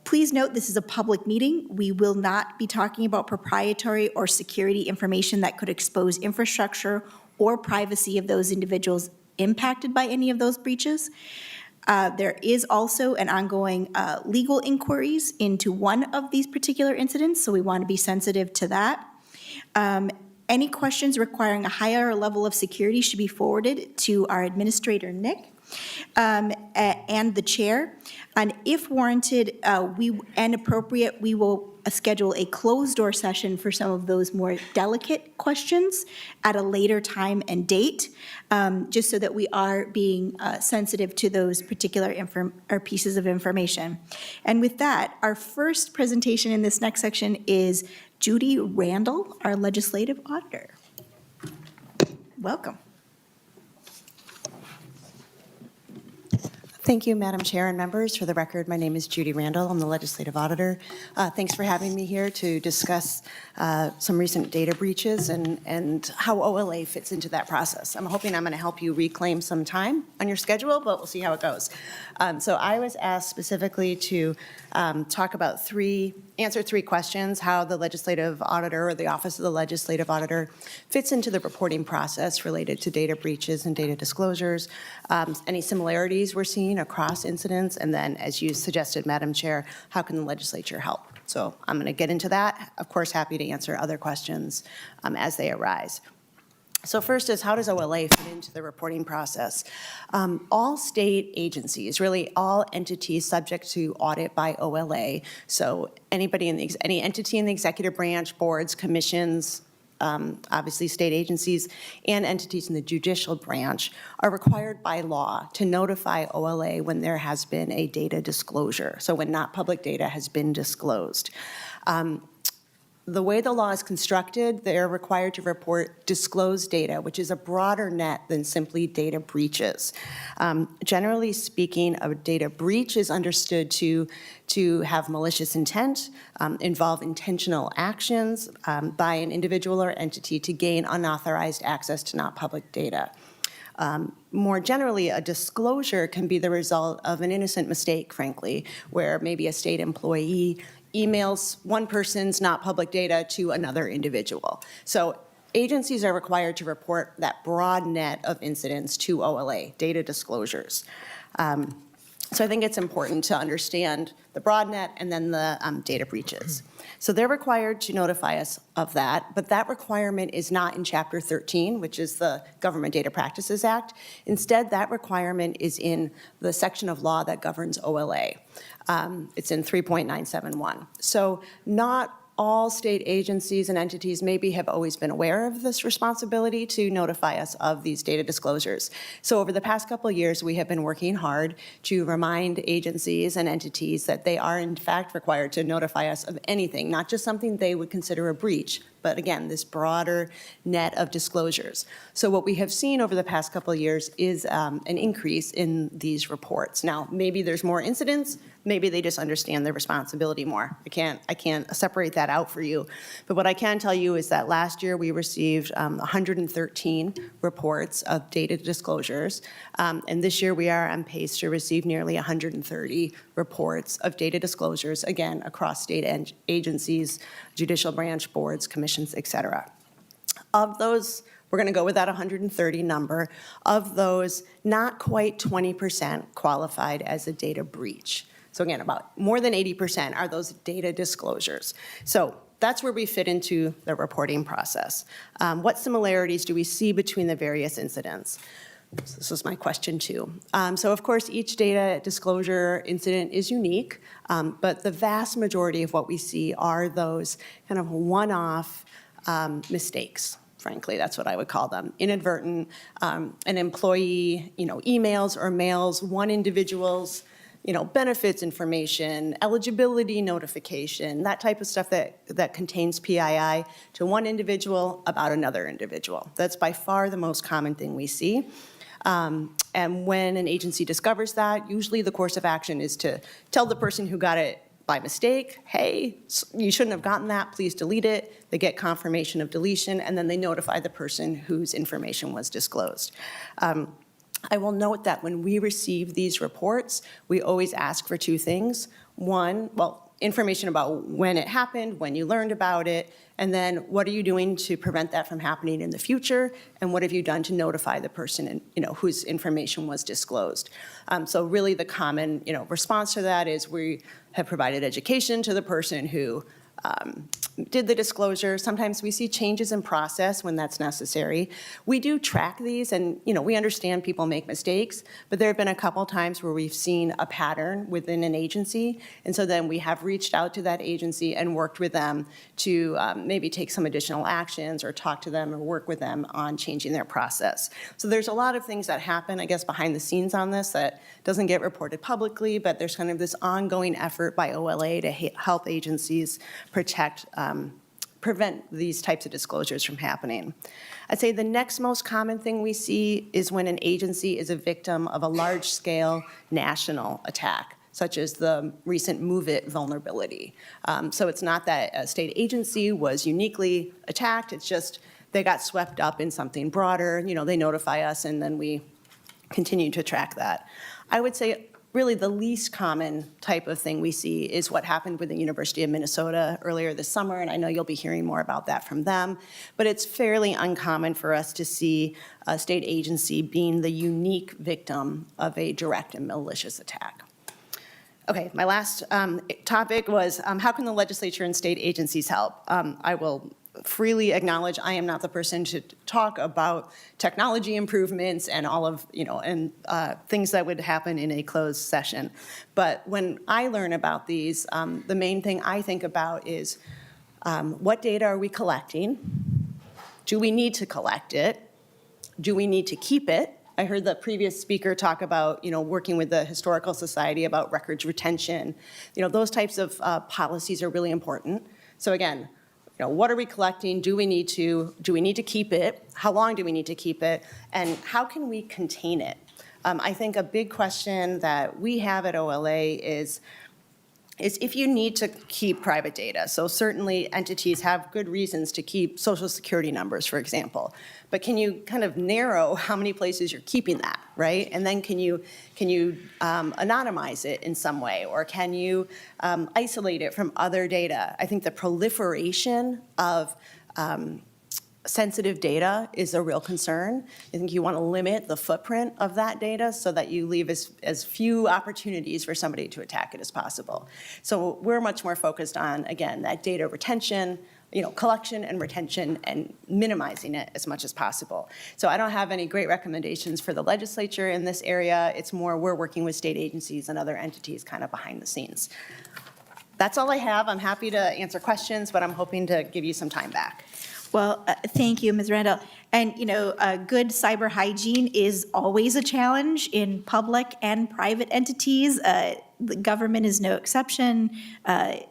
please note this is a public meeting. We will not be talking about proprietary or security information that could expose infrastructure or privacy of those individuals impacted by any of those breaches. There is also an ongoing legal inquiries into one of these particular incidents, so we want to be sensitive to that. Any questions requiring a higher level of security should be forwarded to our administrator, Nick, and the chair. And if warranted and appropriate, we will schedule a closed-door session for some of those more delicate questions at a later time and date, just so that we are being sensitive to those particular pieces of information. And with that, our first presentation in this next section is Judy Randall, our legislative auditor. Welcome. Thank you, Madam Chair and members. For the record, my name is Judy Randall. I'm the legislative auditor. Thanks for having me here to discuss some recent data breaches and how OLA fits into that process. I'm hoping I'm going to help you reclaim some time on your schedule, but we'll see how it goes. So I was asked specifically to talk about answer three questions: how the legislative auditor or the Office of the Legislative Auditor fits into the reporting process related to data breaches and data disclosures, any similarities we're seeing across incidents, and then, as you suggested, Madam Chair, how can the legislature help? So I'm going to get into that. Of course, happy to answer other questions as they arise. So first is, how does OLA fit into the reporting process? All state agencies, really all entities subject to audit by OLA, so any entity in the executive branch, boards, commissions, obviously state agencies, and entities in the judicial branch are required by law to notify OLA when there has been a data disclosure, so when not public data has been disclosed. The way the law is constructed, they're required to report disclosed data, which is a broader net than simply data breaches. Generally speaking, a data breach is understood to have malicious intent, involve intentional actions by an individual or entity to gain unauthorized access to not public data. More generally, a disclosure can be the result of an innocent mistake, frankly, where maybe a state employee emails one person's not public data to another individual. So agencies are required to report that broad net of incidents to OLA, data disclosures. So I think it's important to understand the broad net and then the data breaches. So they're required to notify us of that, but that requirement is not in Chapter 13, which is the Government Data Practices Act. Instead, that requirement is in the section of law that governs OLA. It's in 3.971. So not all state agencies and entities maybe have always been aware of this responsibility to notify us of these data disclosures. So over the past couple of years, we have been working hard to remind agencies and entities that they are in fact required to notify us of anything, not just something they would consider a breach, but again, this broader net of disclosures. So what we have seen over the past couple of years is an increase in these reports. Now, maybe there's more incidents, maybe they just understand their responsibility more. I can't separate that out for you. But what I can tell you is that last year we received 113 reports of data disclosures. And this year we are on pace to receive nearly 130 reports of data disclosures, again, across state agencies, judicial branch, boards, commissions, et cetera. Of those, we're going to go with that 130 number. Of those, not quite 20% qualified as a data breach. So again, about more than 80% are those data disclosures. So that's where we fit into the reporting process. What similarities do we see between the various incidents? This was my question too. So of course, each data disclosure incident is unique, but the vast majority of what we see are those kind of one-off mistakes. Frankly, that's what I would call them. Inadvertent, an employee, emails or mails one individual's benefits information, eligibility notification, that type of stuff that contains PII to one individual about another individual. That's by far the most common thing we see. And when an agency discovers that, usually the course of action is to tell the person who got it by mistake, hey, you shouldn't have gotten that, please delete it. They get confirmation of deletion, and then they notify the person whose information was disclosed. I will note that when we receive these reports, we always ask for two things. One, well, information about when it happened, when you learned about it, and then what are you doing to prevent that from happening in the future, and what have you done to notify the person whose information was disclosed. So really the common response to that is we have provided education to the person who did the disclosure. Sometimes we see changes in process when that's necessary. We do track these, and we understand people make mistakes, but there have been a couple times where we've seen a pattern within an agency, and so then we have reached out to that agency and worked with them to maybe take some additional actions or talk to them or work with them on changing their process. So there's a lot of things that happen, I guess, behind the scenes on this that doesn't get reported publicly, but there's kind of this ongoing effort by OLA to help agencies prevent these types of disclosures from happening. I'd say the next most common thing we see is when an agency is a victim of a large-scale national attack, such as the recent MOVE-IT vulnerability. So it's not that a state agency was uniquely attacked, it's just they got swept up in something broader. They notify us, and then we continue to track that. I would say really the least common type of thing we see is what happened with the University of Minnesota earlier this summer, and I know you'll be hearing more about that from them, but it's fairly uncommon for us to see a state agency being the unique victim of a direct and malicious attack. Okay, my last topic was how can the legislature and state agencies help? I will freely acknowledge I am not the person to talk about technology improvements and all of, things that would happen in a closed session. But when I learn about these, the main thing I think about is what data are we collecting? Do we need to collect it? Do we need to keep it? I heard the previous speaker talk about, working with the Historical Society about records retention. Those types of policies are really important. So again, what are we collecting? Do we need to keep it? How long do we need to keep it? And how can we contain it? I think a big question that we have at OLA is if you need to keep private data. So certainly entities have good reasons to keep Social Security numbers, for example. But can you kind of narrow how many places you're keeping that, right? And then can you anonymize it in some way, or can you isolate it from other data? I think the proliferation of sensitive data is a real concern. I think you want to limit the footprint of that data so that you leave as few opportunities for somebody to attack it as possible. So we're much more focused on, again, that data retention, collection and retention, and minimizing it as much as possible. So I don't have any great recommendations for the legislature in this area. It's more we're working with state agencies and other entities kind of behind the scenes. That's all I have. I'm happy to answer questions, but I'm hoping to give you some time back. Well, thank you, Ms. Randall. And, good cyber hygiene is always a challenge in public and private entities. The government is no exception.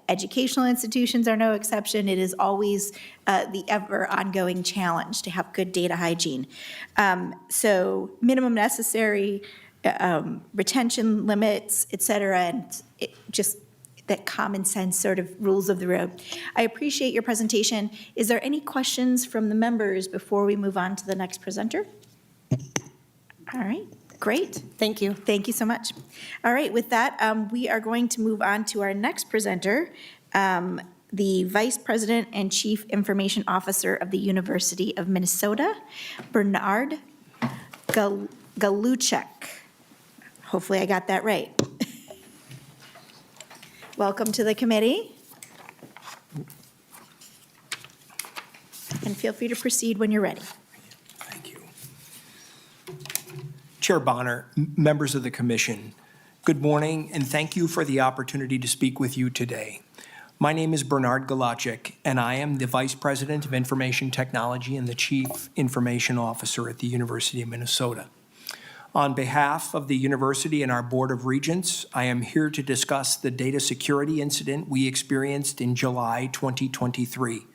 Educational institutions are no exception. It is always the ever ongoing challenge to have good data hygiene. So minimum necessary, retention limits, et cetera, and just that common sense sort of rules of the road. I appreciate your presentation. Is there any questions from the members before we move on to the next presenter? All right, great. Thank you. Thank you so much. All right, with that, we are going to move on to our next presenter, the Vice President and Chief Information Officer of the University of Minnesota, Bernard Galuchek. Hopefully I got that right. Welcome to the committee. And feel free to proceed when you're ready. Thank you. Chair Bonner, members of the commission, good morning, and thank you for the opportunity to speak with you today. My name is Bernard Galuchek, and I am the Vice President of Information Technology and the Chief Information Officer at the University of Minnesota. On behalf of the university and our Board of Regents, I am here to discuss the data security incident we experienced in July 2023,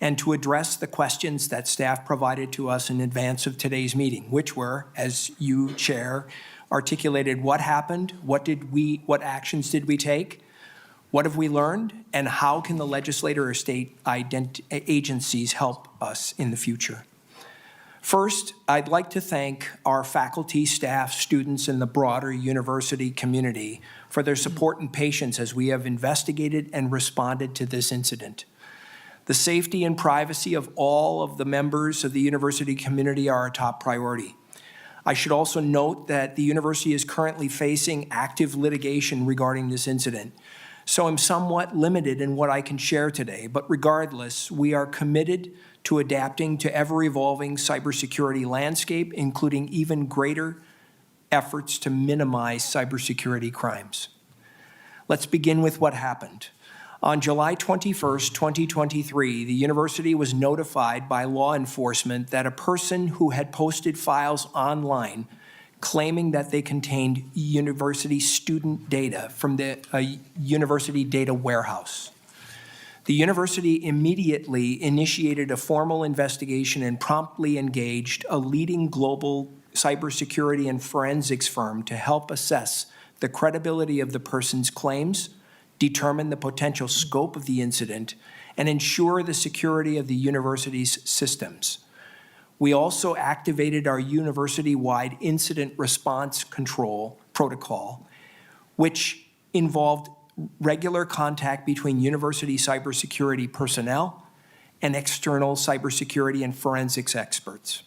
and to address the questions that staff provided to us in advance of today's meeting, which were, as you, Chair, articulated what happened, what actions did we take, what have we learned, and how can the legislator or state agencies help us in the future? First, I'd like to thank our faculty, staff, students, and the broader university community for their support and patience as we have investigated and responded to this incident. The safety and privacy of all of the members of the university community are our top priority. I should also note that the university is currently facing active litigation regarding this incident, so I'm somewhat limited in what I can share today, but regardless, we are committed to adapting to ever-evolving cybersecurity landscape, including even greater efforts to minimize cybersecurity crimes. Let's begin with what happened. On July 21st, 2023, the university was notified by law enforcement that a person who had posted files online claiming that they contained university student data from the university data warehouse. The university immediately initiated a formal investigation and promptly engaged a leading global cybersecurity and forensics firm to help assess the credibility of the person's claims, determine the potential scope of the incident, and ensure the security of the university's systems. We also activated our university-wide incident response control protocol, which involved regular contact between university cybersecurity personnel and external cybersecurity and forensics experts.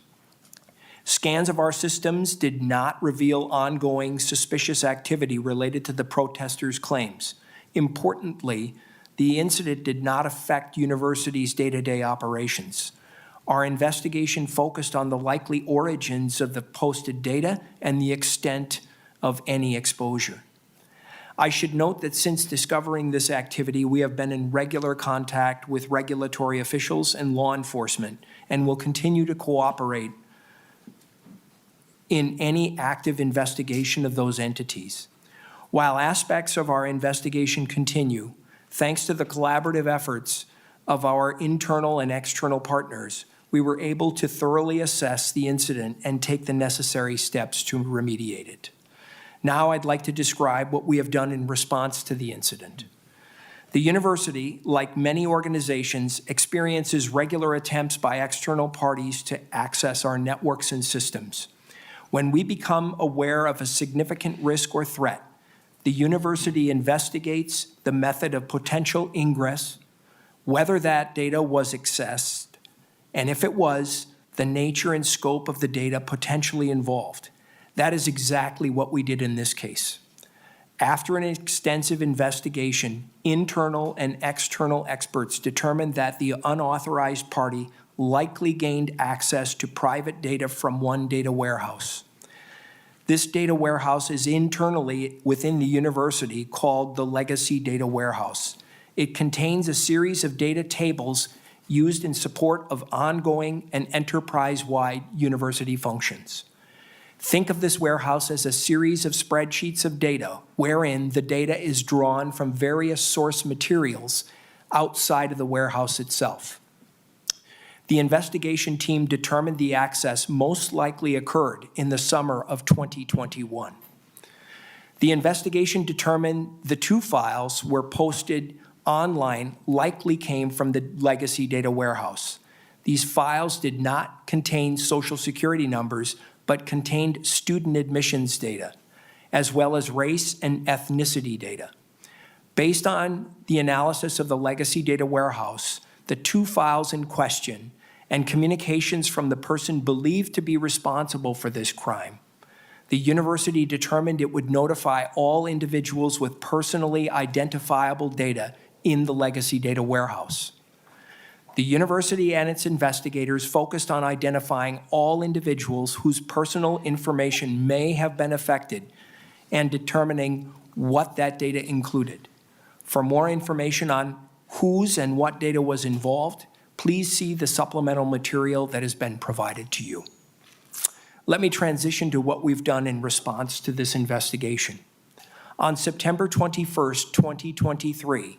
Scans of our systems did not reveal ongoing suspicious activity related to the protesters' claims. Importantly, the incident did not affect university's day-to-day operations. Our investigation focused on the likely origins of the posted data and the extent of any exposure. I should note that since discovering this activity, we have been in regular contact with regulatory officials and law enforcement and will continue to cooperate in any active investigation of those entities. While aspects of our investigation continue, thanks to the collaborative efforts of our internal and external partners, we were able to thoroughly assess the incident and take the necessary steps to remediate it. Now I'd like to describe what we have done in response to the incident. The university, like many organizations, experiences regular attempts by external parties to access our networks and systems. When we become aware of a significant risk or threat, the university investigates the method of potential ingress, whether that data was accessed, and if it was, the nature and scope of the data potentially involved. That is exactly what we did in this case. After an extensive investigation, internal and external experts determined that the unauthorized party likely gained access to private data from one data warehouse. This data warehouse is internally within the university called the Legacy Data Warehouse. It contains a series of data tables used in support of ongoing and enterprise-wide university functions. Think of this warehouse as a series of spreadsheets of data wherein the data is drawn from various source materials outside of the warehouse itself. The investigation team determined the access most likely occurred in the summer of 2021. The investigation determined the two files were posted online likely came from the Legacy Data Warehouse. These files did not contain social security numbers, but contained student admissions data, as well as race and ethnicity data. Based on the analysis of the Legacy Data Warehouse, the two files in question, and communications from the person believed to be responsible for this crime, the university determined it would notify all individuals with personally identifiable data in the Legacy Data Warehouse. The university and its investigators focused on identifying all individuals whose personal information may have been affected and determining what that data included. For more information on whose and what data was involved, please see the supplemental material that has been provided to you. Let me transition to what we've done in response to this investigation. On September 21st, 2023,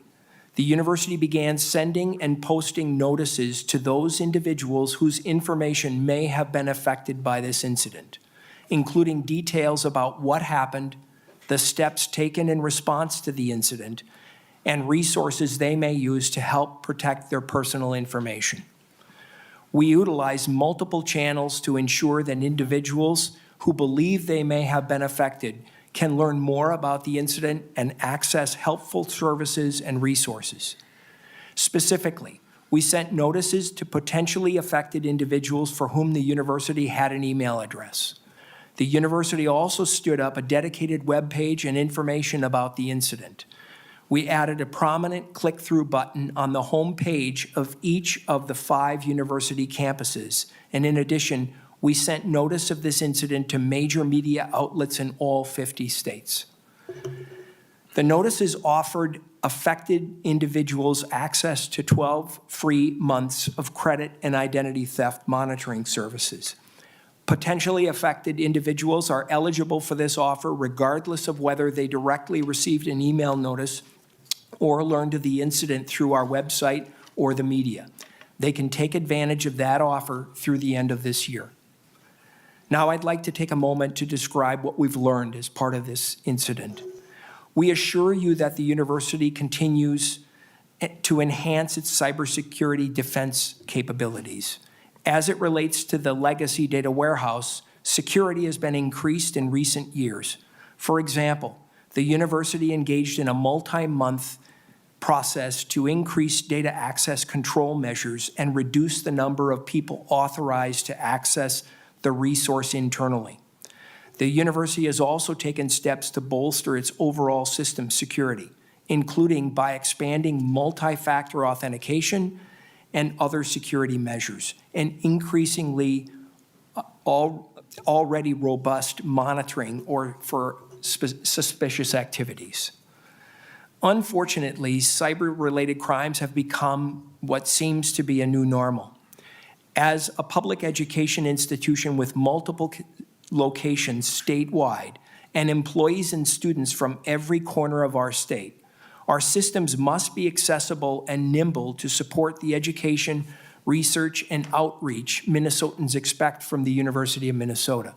the university began sending and posting notices to those individuals whose information may have been affected by this incident, including details about what happened, the steps taken in response to the incident, and resources they may use to help protect their personal information. We utilize multiple channels to ensure that individuals who believe they may have been affected can learn more about the incident and access helpful services and resources. Specifically, we sent notices to potentially affected individuals for whom the university had an email address. The university also stood up a dedicated web page and information about the incident. We added a prominent click-through button on the home page of each of the 5 university campuses. And in addition, we sent notice of this incident to major media outlets in all 50 states. The notices offered affected individuals access to 12 free months of credit and identity theft monitoring services. Potentially affected individuals are eligible for this offer regardless of whether they directly received an email notice or learned of the incident through our website or the media. They can take advantage of that offer through the end of this year. Now I'd like to take a moment to describe what we've learned as part of this incident. We assure you that the university continues to enhance its cybersecurity defense capabilities. As it relates to the legacy data warehouse, security has been increased in recent years. For example, the university engaged in a multi-month process to increase data access control measures and reduce the number of people authorized to access the resource internally. The university has also taken steps to bolster its overall system security, including by expanding multi-factor authentication and other security measures, and increasingly already robust monitoring or for suspicious activities. Unfortunately, cyber-related crimes have become what seems to be a new normal. As a public education institution with multiple locations statewide and employees and students from every corner of our state, our systems must be accessible and nimble to support the education, research, and outreach Minnesotans expect from the University of Minnesota.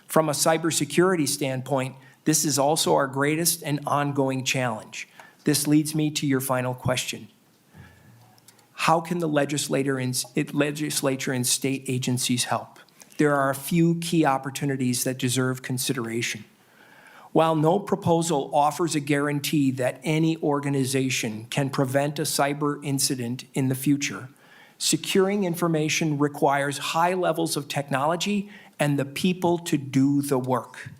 From a cybersecurity standpoint, this is also our greatest and ongoing challenge. This leads me to your final question. How can the legislature and state agencies help? There are a few key opportunities that deserve consideration. While no proposal offers a guarantee that any organization can prevent a cyber incident in the future, securing information requires high levels of technology and the people to do the work.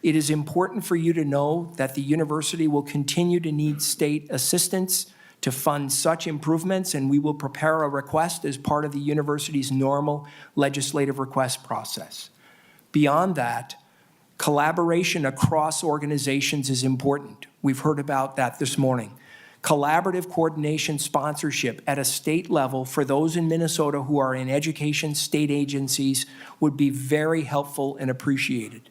It is important for you to know that the university will continue to need state assistance to fund such improvements, and we will prepare a request as part of the university's normal legislative request process. Beyond that, collaboration across organizations is important. We've heard about that this morning. Collaborative coordination sponsorship at a state level for those in Minnesota who are in education state agencies would be very helpful and appreciated.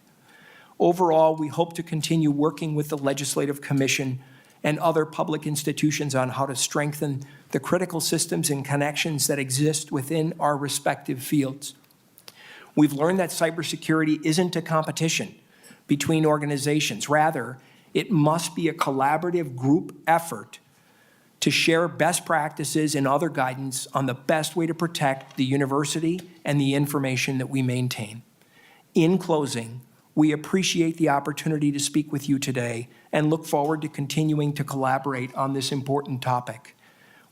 Overall, we hope to continue working with the Legislative Commission and other public institutions on how to strengthen the critical systems and connections that exist within our respective fields. We've learned that cybersecurity isn't a competition between organizations. Rather, it must be a collaborative group effort to share best practices and other guidance on the best way to protect the university and the information that we maintain. In closing, we appreciate the opportunity to speak with you today and look forward to continuing to collaborate on this important topic.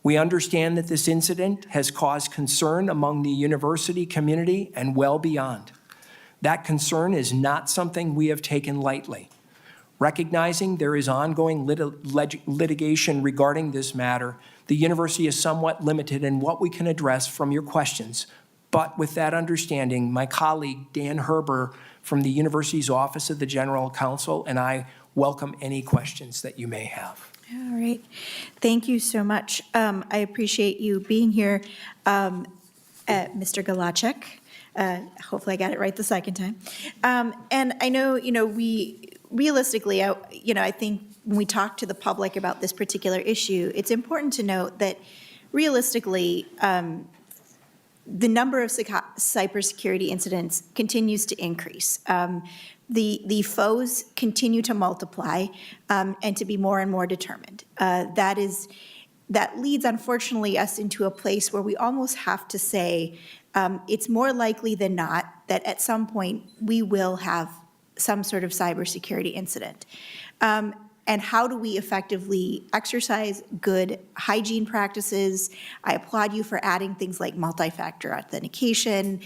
We understand that this incident has caused concern among the university community and well beyond. That concern is not something we have taken lightly. Recognizing there is ongoing litigation regarding this matter, the university is somewhat limited in what we can address from your questions. But with that understanding, my colleague, Dan Herber, from the university's Office of the General Counsel, and I welcome any questions that you may have. All right. Thank you so much. I appreciate you being here, Mr. Galacek. Hopefully I got it right the second time. And I know, we realistically, I think when we talk to the public about this particular issue, it's important to note that realistically, the number of cybersecurity incidents continues to increase. The foes continue to multiply and to be more and more determined. That is that leads, unfortunately, us into a place where we almost have to say, it's more likely than not that at some point we will have some sort of cybersecurity incident. And how do we effectively exercise good hygiene practices? I applaud you for adding things like multi-factor authentication,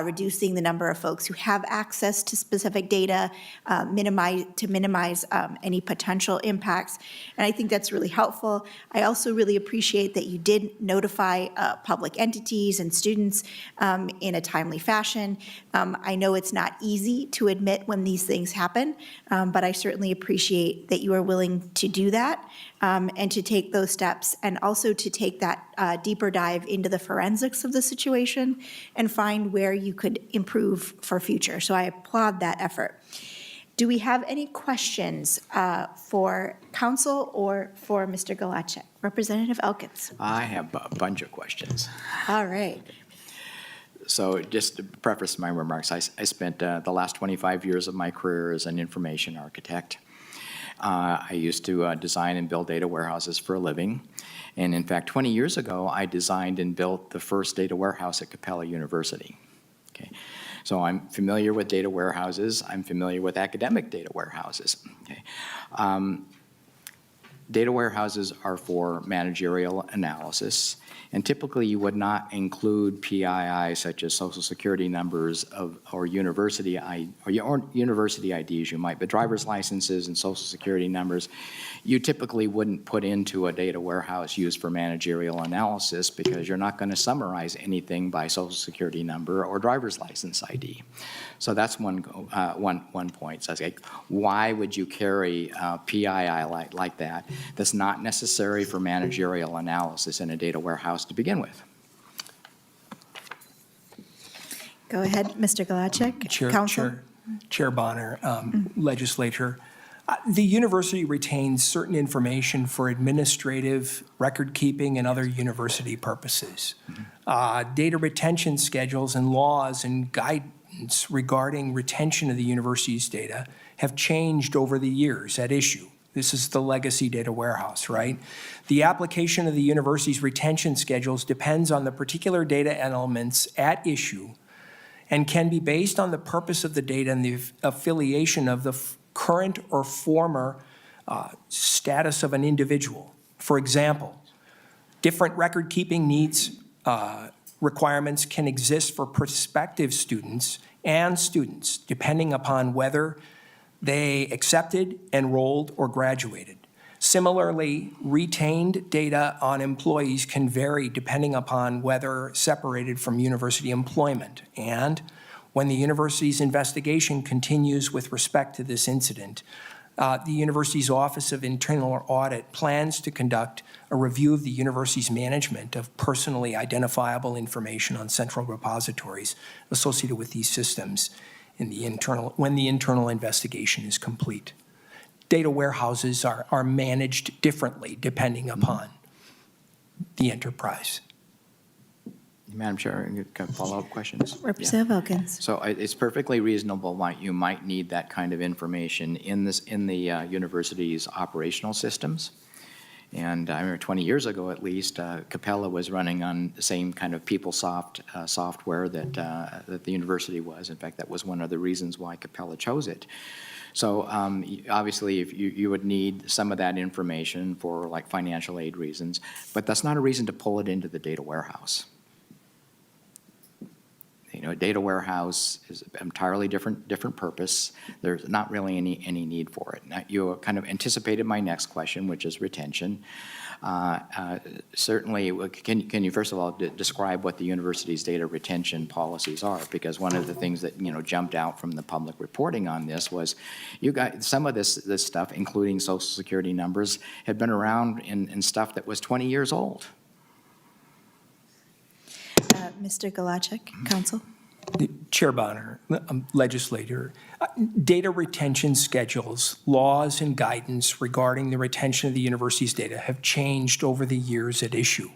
reducing the number of folks who have access to specific data, minimize any potential impacts. And I think that's really helpful. I also really appreciate that you did notify public entities and students in a timely fashion. I know it's not easy to admit when these things happen, but I certainly appreciate that you are willing to do that and to take those steps, and also to take that deeper dive into the forensics of the situation and find where you could improve for future. So I applaud that effort. Do we have any questions for council or for Mr. Galacek? Representative Elkins. I have a bunch of questions. All right. So just to preface my remarks, I spent the last 25 years of my career as an information architect. I used to design and build data warehouses for a living. And in fact, 20 years ago, I designed and built the first data warehouse at Capella University. Okay. So I'm familiar with data warehouses. I'm familiar with academic data warehouses. Okay. Data warehouses are for managerial analysis, and typically you would not include PII such as social security numbers or university IDs you might, but driver's licenses and social security numbers you typically wouldn't put into a data warehouse used for managerial analysis, because you're not going to summarize anything by social security number or driver's license ID. So that's one point. So it's like, why would you carry PII like that? That's not necessary for managerial analysis in a data warehouse to begin with. Go ahead, Mr. Galacek. Council. Chair Bonner, legislature. The university retains certain information for administrative, record-keeping, and other university purposes. Data retention schedules and laws and guidance regarding retention of the university's data have changed over the years at issue. This is the legacy data warehouse, right? The application of the university's retention schedules depends on the particular data elements at issue and can be based on the purpose of the data and the affiliation of the current or former status of an individual. For example, different record-keeping needs, requirements can exist for prospective students and students, depending upon whether they accepted, enrolled, or graduated. Similarly, retained data on employees can vary depending upon whether separated from university employment. And when the university's investigation continues with respect to this incident, the university's Office of Internal Audit plans to conduct a review of the university's management of personally identifiable information on central repositories associated with these systems in the when the internal investigation is complete. Data warehouses are managed differently depending upon the enterprise. Madam Chair, you got follow-up questions? Representative Elkins. So it's perfectly reasonable why you might need that kind of information in the university's operational systems. And I remember 20 years ago, at least, Capella was running on the same kind of PeopleSoft software that the university was. In fact, that was one of the reasons why Capella chose it. So obviously, if you would need some of that information for like financial aid reasons, but that's not a reason to pull it into the data warehouse. You know, a data warehouse is an entirely different purpose. There's not really any need for it. Now, you kind of anticipated my next question, which is retention. Certainly, can you first of all describe what the university's data retention policies are? Because one of the things that jumped out from the public reporting on this was, you got some of this stuff, including social security numbers, had been around in stuff that was 20 years old. Mr. Galacek, council. Chair Bonner, legislator, data retention schedules, laws, and guidance regarding the retention of the university's data have changed over the years at issue.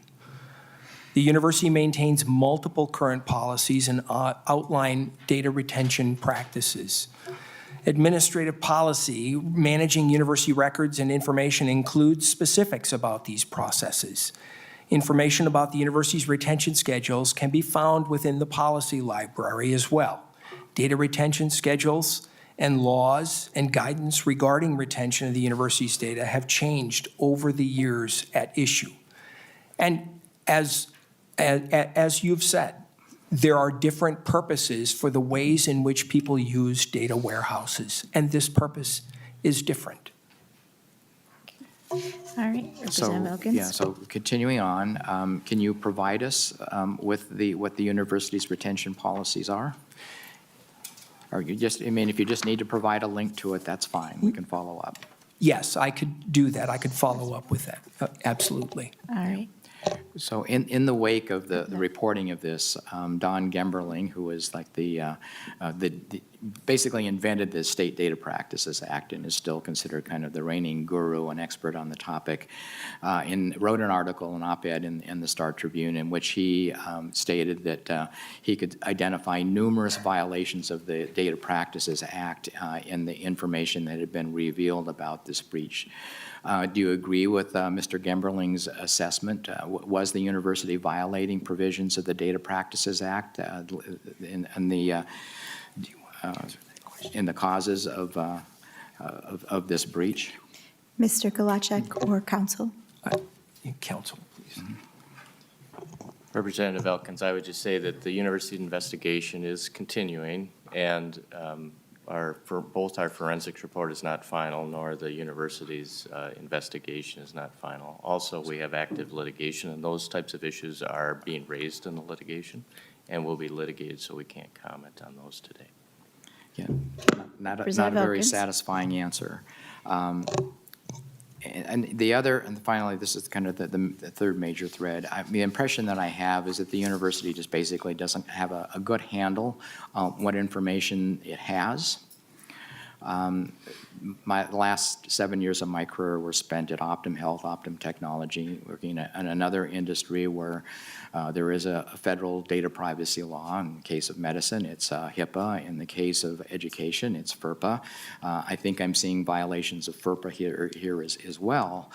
The university maintains multiple current policies and outline data retention practices. Administrative policy managing university records and information includes specifics about these processes. Information about the university's retention schedules can be found within the policy library as well. Data retention schedules and laws and guidance regarding retention of the university's data have changed over the years at issue. And as you've said, there are different purposes for the ways in which people use data warehouses, and this purpose is different. All right, So, Representative Elkins. yeah, so continuing on, can you provide us with what the university's retention policies are? Or you just, I mean, if you just need to provide a link to it, that's fine. We can follow up. Yes, I could do that. I could follow up with that, absolutely. All right. So in the wake of the reporting of this, Don Gemberling, who is like the basically invented the State Data Practices Act and is still considered kind of the reigning guru and expert on the topic, wrote an article, an op-ed in the Star Tribune in which he stated that he could identify numerous violations of the Data Practices Act in the information that had been revealed about this breach. Do you agree with Mr. Gemberling's assessment? Was the university violating provisions of the Data Practices Act in the causes of this breach? Mr. Galachek or counsel? Counsel, please. Representative Elkins, I would just say that the university investigation is continuing, and both our forensics report is not final, nor the university's investigation is not final. Also, we have active litigation, and those types of issues are being raised in the litigation and will be litigated, so we can't comment on those today. Yeah, not a Representative very Elkins? satisfying answer. And finally, this is kind of the third major thread. The impression that I have is that the university just basically doesn't have a good handle on what information it has. My last 7 years of my career were spent at Optum Health, Optum Technology, working in another industry where there is a federal data privacy law. In the case of medicine, it's HIPAA. In the case of education, it's FERPA. I think I'm seeing violations of FERPA here as well.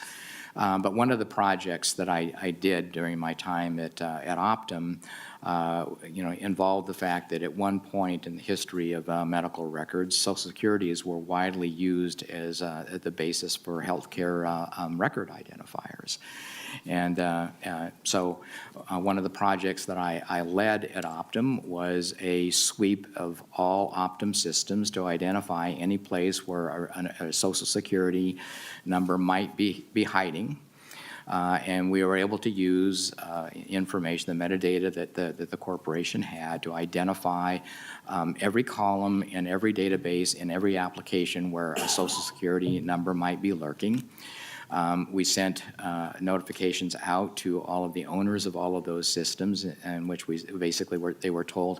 But one of the projects that I did during my time at Optum involved the fact that at one point in the history of medical records, Social Securities were widely used as the basis for healthcare record identifiers. And so one of the projects that I led at Optum was a sweep of all Optum systems to identify any place where a Social Security number might be hiding. And we were able to use information, the metadata that the corporation had to identify every column in every database in every application where a Social Security number might be lurking. We sent notifications out to all of the owners of all of those systems, in which they were told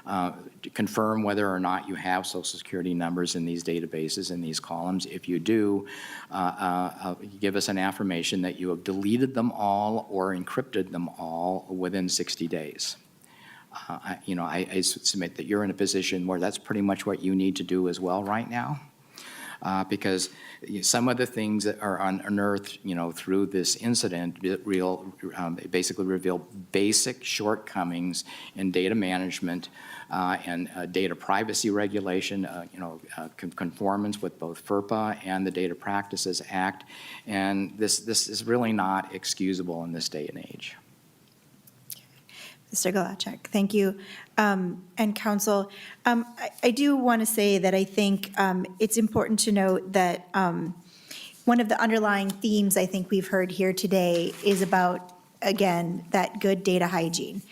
to confirm whether or not you have Social Security numbers in these databases, in these columns. If you do, give us an affirmation that you have deleted them all or encrypted them all within 60 days. I submit that you're in a position where that's pretty much what you need to do as well right now. Because some of the things that are unearthed, through this incident, basically reveal basic shortcomings in data management and data privacy regulation, conformance with both FERPA and the Data Practices Act, and this is really not excusable in this day and age. Mr. Galachek, thank you. And counsel, I do want to say that I think it's important to note that one of the underlying themes I think we've heard here today is about, again, that good data hygiene.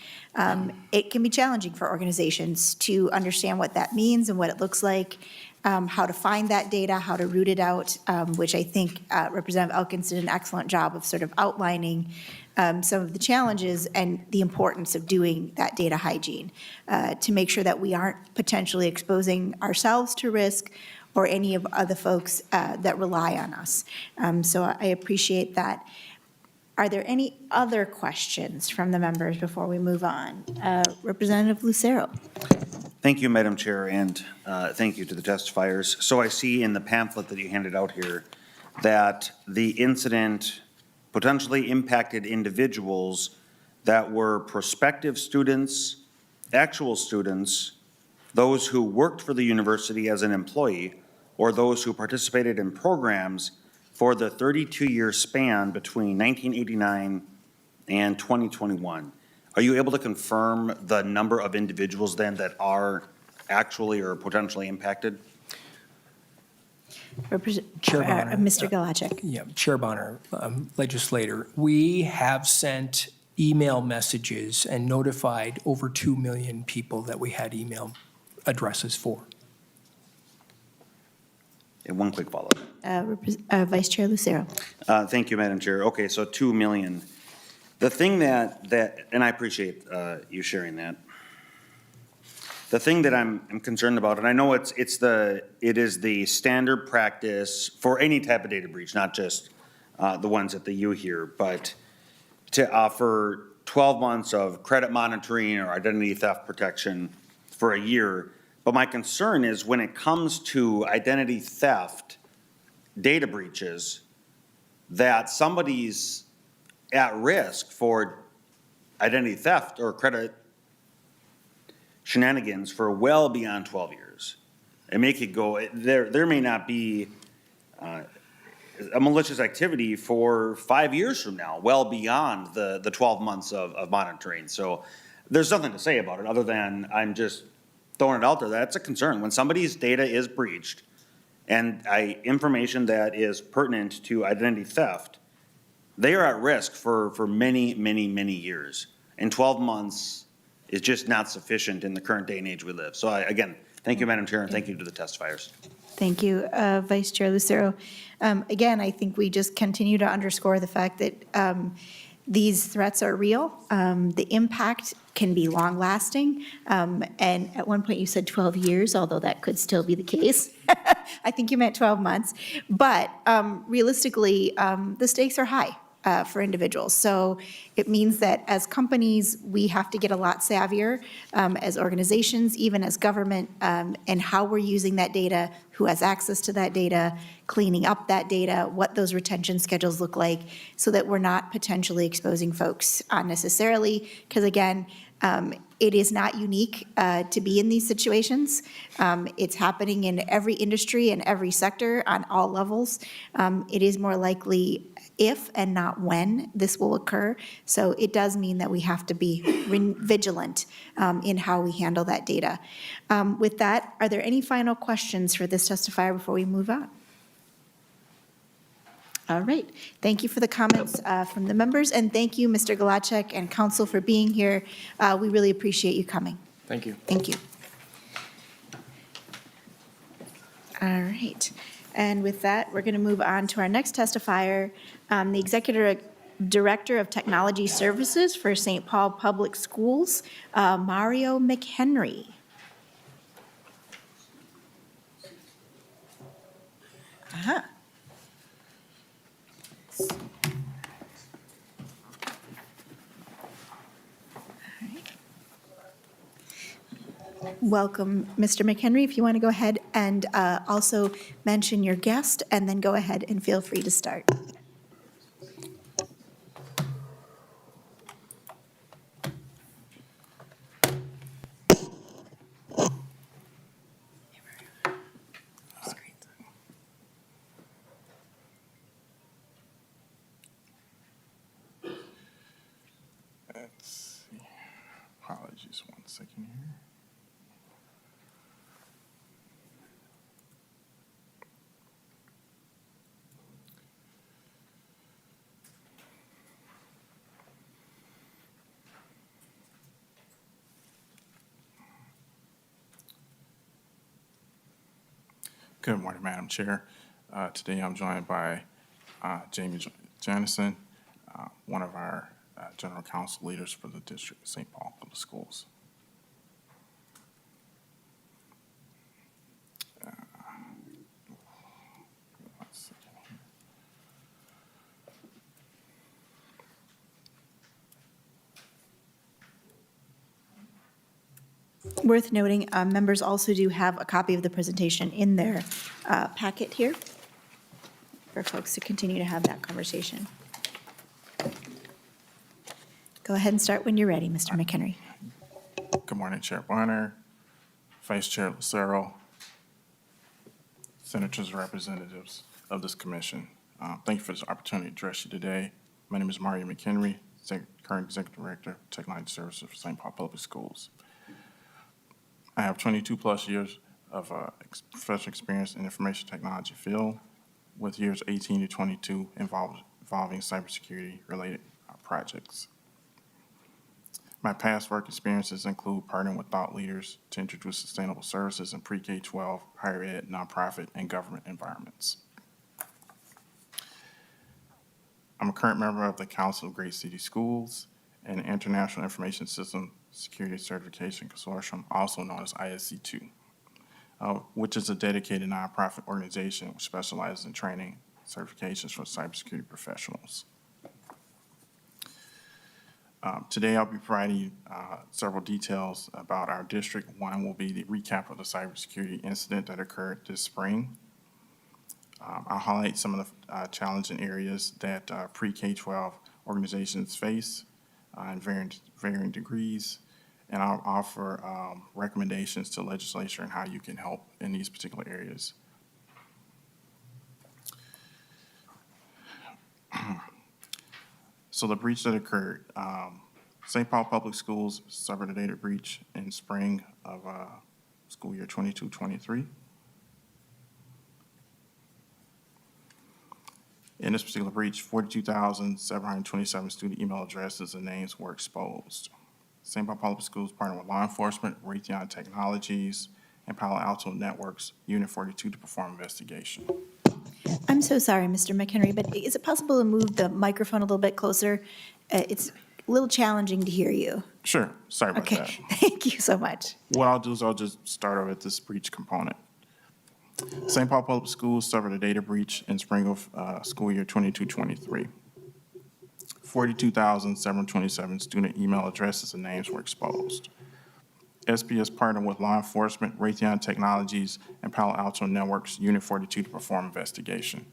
It can be challenging for organizations to understand what that means and what it looks like, how to find that data, how to root it out, which I think Representative Elkins did an excellent job of sort of outlining some of the challenges and the importance of doing that data hygiene to make sure that we aren't potentially exposing ourselves to risk or any of other folks that rely on us. So I appreciate that. Are there any other questions from the members before we move on? Representative Lucero. Thank you, Madam Chair, and thank you to the testifiers. So I see in the pamphlet that you handed out here that the incident potentially impacted individuals that were prospective students, actual students, those who worked for the university as an employee, or those who participated in programs for the 32-year span between 1989 and 2021. Are you able to confirm the number of individuals then that are actually or potentially impacted? Chair Bonner. Mr. Galachek. Yeah, Chair Bonner, legislator, we have sent email messages and notified over 2 million people that we had email addresses for. And one quick follow-up. Vice Chair Lucero. Thank you, Madam Chair. Okay, so 2 million. The thing that, and I appreciate you sharing that. The thing that I'm concerned about, and I know it is the standard practice for any type of data breach, not just the ones at the U here, but to offer 12 months of credit monitoring or identity theft protection for a year. But my concern is when it comes to identity theft, data breaches, that somebody's at risk for identity theft or credit shenanigans for well beyond 12 years. And make it go, there may not be a malicious activity for 5 years from now, well beyond the 12 months of monitoring. So there's nothing to say about it other than I'm just throwing it out there. That's a concern. When somebody's data is breached and information that is pertinent to identity theft, they are at risk for many, many, many years. And 12 months is just not sufficient in the current day and age we live. So again, thank you, Madam Chair, and thank you to the testifiers. Thank you, Vice Chair Lucero. Again, I think we just continue to underscore the fact that these threats are real. The impact can be long-lasting. And at one point you said 12 years, although that could still be the case. I think you meant 12 months. But realistically, the stakes are high for individuals. So it means that as companies, we have to get a lot savvier, as organizations, even as government, and how we're using that data, who has access to that data, cleaning up that data, what those retention schedules look like, so that we're not potentially exposing folks unnecessarily. Because again, it is not unique to be in these situations. It's happening in every industry and every sector on all levels. It is more likely if and not when this will occur. So it does mean that we have to be vigilant in how we handle that data. With that, are there any final questions for this testifier before we move on? All right. Thank you for the comments from the members, and thank you, Mr. Galachek and Council, for being here. We really appreciate you coming. Thank you. Thank you. All right. And with that, we're going to move on to our next testifier, the Executive Director of Technology Services for St. Paul Public Schools, Mario McHenry. Uh-huh. Welcome, Mr. McHenry. If you want to go ahead and also mention your guest, and then go ahead and feel free to start. Let's see. Apologies, 1 second here. Good morning, Madam Chair. Today I'm joined by Jamie Janison, one of our general counsel leaders for the District of St. Paul Public Schools. Let's see here. Worth noting, members also do have a copy of the presentation in their packet here for folks to continue to have that conversation. Go ahead and start when you're ready, Mr. McHenry. Good morning, Chair Bonner, Vice Chair Lucero, Senators and representatives of this commission. Thank you for this opportunity to address you today. My name is Mario McHenry, current Executive Director of Technology Services for St. Paul Public Schools. I have 22-plus years of professional experience in information technology field, with years 18 to 22 involving cybersecurity-related projects. My past work experiences include partnering with thought leaders to introduce sustainable services in pre-K-12, higher ed, nonprofit, and government environments. I'm a current member of the Council of Great City Schools and the International Information System Security Certification Consortium, also known as ISC2, which is a dedicated nonprofit organization which specializes in training certifications for cybersecurity professionals. Today, I'll be providing you several details about our district. One will be the recap of the cybersecurity incident that occurred this spring. I'll highlight some of the challenging areas that pre-K-12 organizations face in varying degrees, and I'll offer recommendations to legislature and how you can help in these particular areas. So the breach that occurred, St. Paul Public Schools suffered a data breach in spring of school year 22-23. In this particular breach, 42,727 student email addresses and names were exposed. St. Paul Public Schools partnered with law enforcement, Raytheon Technologies, and Palo Alto Networks, Unit 42 to perform investigation. I'm so sorry, Mr. McHenry, but is it possible to move the microphone a little bit closer? It's a little challenging to hear you. Sure, sorry about Okay, that. thank you so much. What I'll do is I'll just start over at this breach component. St. Paul Public Schools suffered a data breach in spring of school year 22-23. 42,727 student email addresses and names were exposed. SPS partnered with law enforcement, Raytheon Technologies, and Palo Alto Networks, Unit 42 to perform investigation.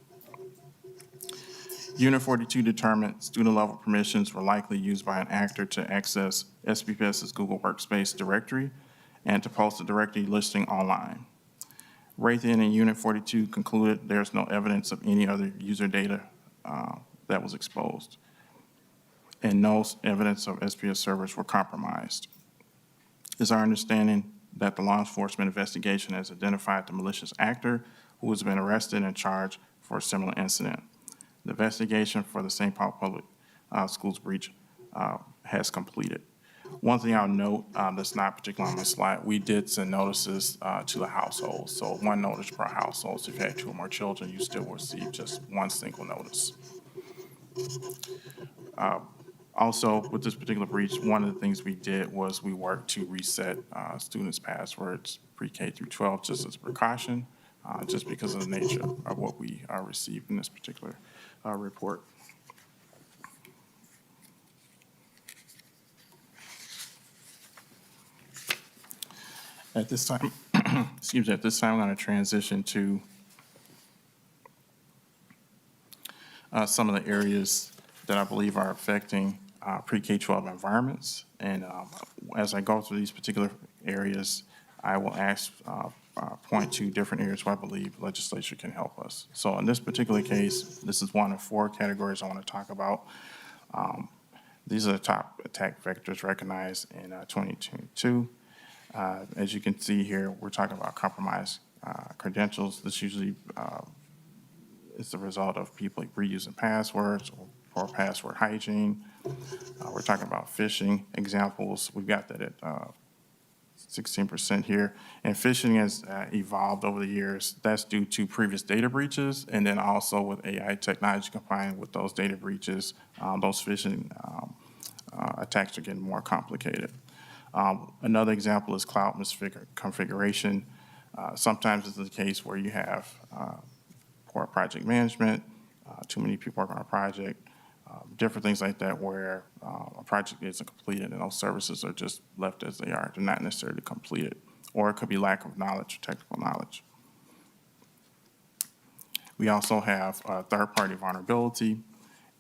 Unit 42 determined student-level permissions were likely used by an actor to access SPPS's Google Workspace directory and to post a directory listing online. Raytheon and Unit 42 concluded there's no evidence of any other user data that was exposed, and no evidence of SPS servers were compromised. It's our understanding that the law enforcement investigation has identified the malicious actor who has been arrested and charged for a similar incident. The investigation for the St. Paul Public Schools breach has completed. One thing I'll note that's not particularly on my slide, we did send notices to the household. So one notice per household. So if you had 2 or more children, you still will receive just one single notice. Also, with this particular breach, one of the things we did was we worked to reset students' passwords pre-K through 12 just as a precaution, just because of the nature of what we received in this particular report. At this time, excuse me, at this time, I'm going to transition to some of the areas that I believe are affecting pre-K-12 environments. And as I go through these particular areas, I will point to different areas where I believe legislature can help us. So in this particular case, this is one of 4 categories I want to talk about. These are the top attack vectors recognized in 2022. As you can see here, we're talking about compromised credentials. This usually is the result of people reusing passwords or poor password hygiene. We're talking about phishing examples. We've got that at 16% here. And phishing has evolved over the years. That's due to previous data breaches, and then also with AI technology combined with those data breaches, those phishing attacks are getting more complicated. Another example is cloud misconfiguration. Sometimes it's the case where you have poor project management, too many people working on a project, different things like that where a project isn't completed and those services are just left as they are. They're not necessarily completed, or it could be lack of knowledge or technical knowledge. We also have third-party vulnerability,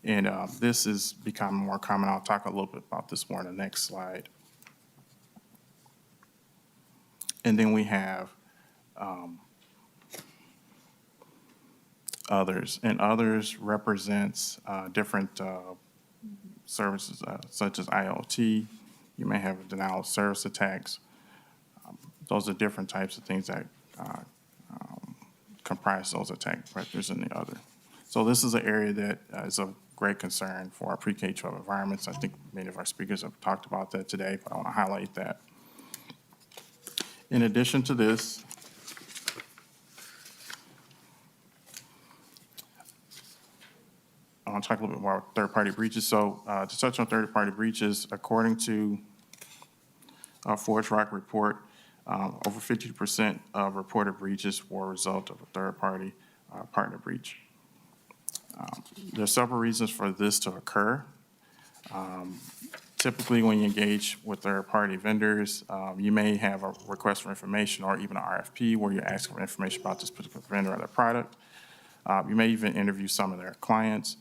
and this is becoming more common. I'll talk a little bit about this more in the next slide. And then we have others, and others represents different services such as IoT. You may have denial of service attacks. Those are different types of things that comprise those attack vectors in the other. So this is an area that is of great concern for our pre-K-12 environments. I think many of our speakers have talked about that today, but I want to highlight that. In addition to this, I want to talk a little bit more about third-party breaches. So to touch on third-party breaches, according to our Forge Rock report, over 50% of reported breaches were a result of a third-party partner breach. There are several reasons for this to occur. Typically, when you engage with third-party vendors, you may have a request for information or even an RFP where you're asking for information about this particular vendor or their product. You may even interview some of their clients,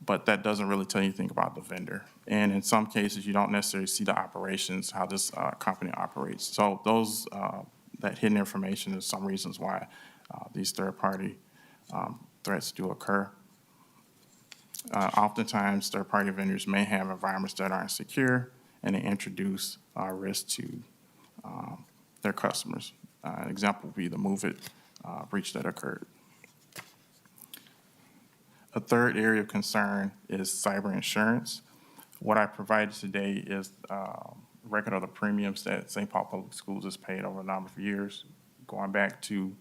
but that doesn't really tell you anything about the vendor. And in some cases, you don't necessarily see the operations, how this company operates. So those, that hidden information is some reasons why these third-party threats do occur. Oftentimes, third-party vendors may have environments that aren't secure, and they introduce risk to their customers. An example would be the MOVEit breach that occurred. A third area of concern is cyber insurance. What I provided today is record of the premiums that St. Paul Public Schools has paid over a number of years, going back to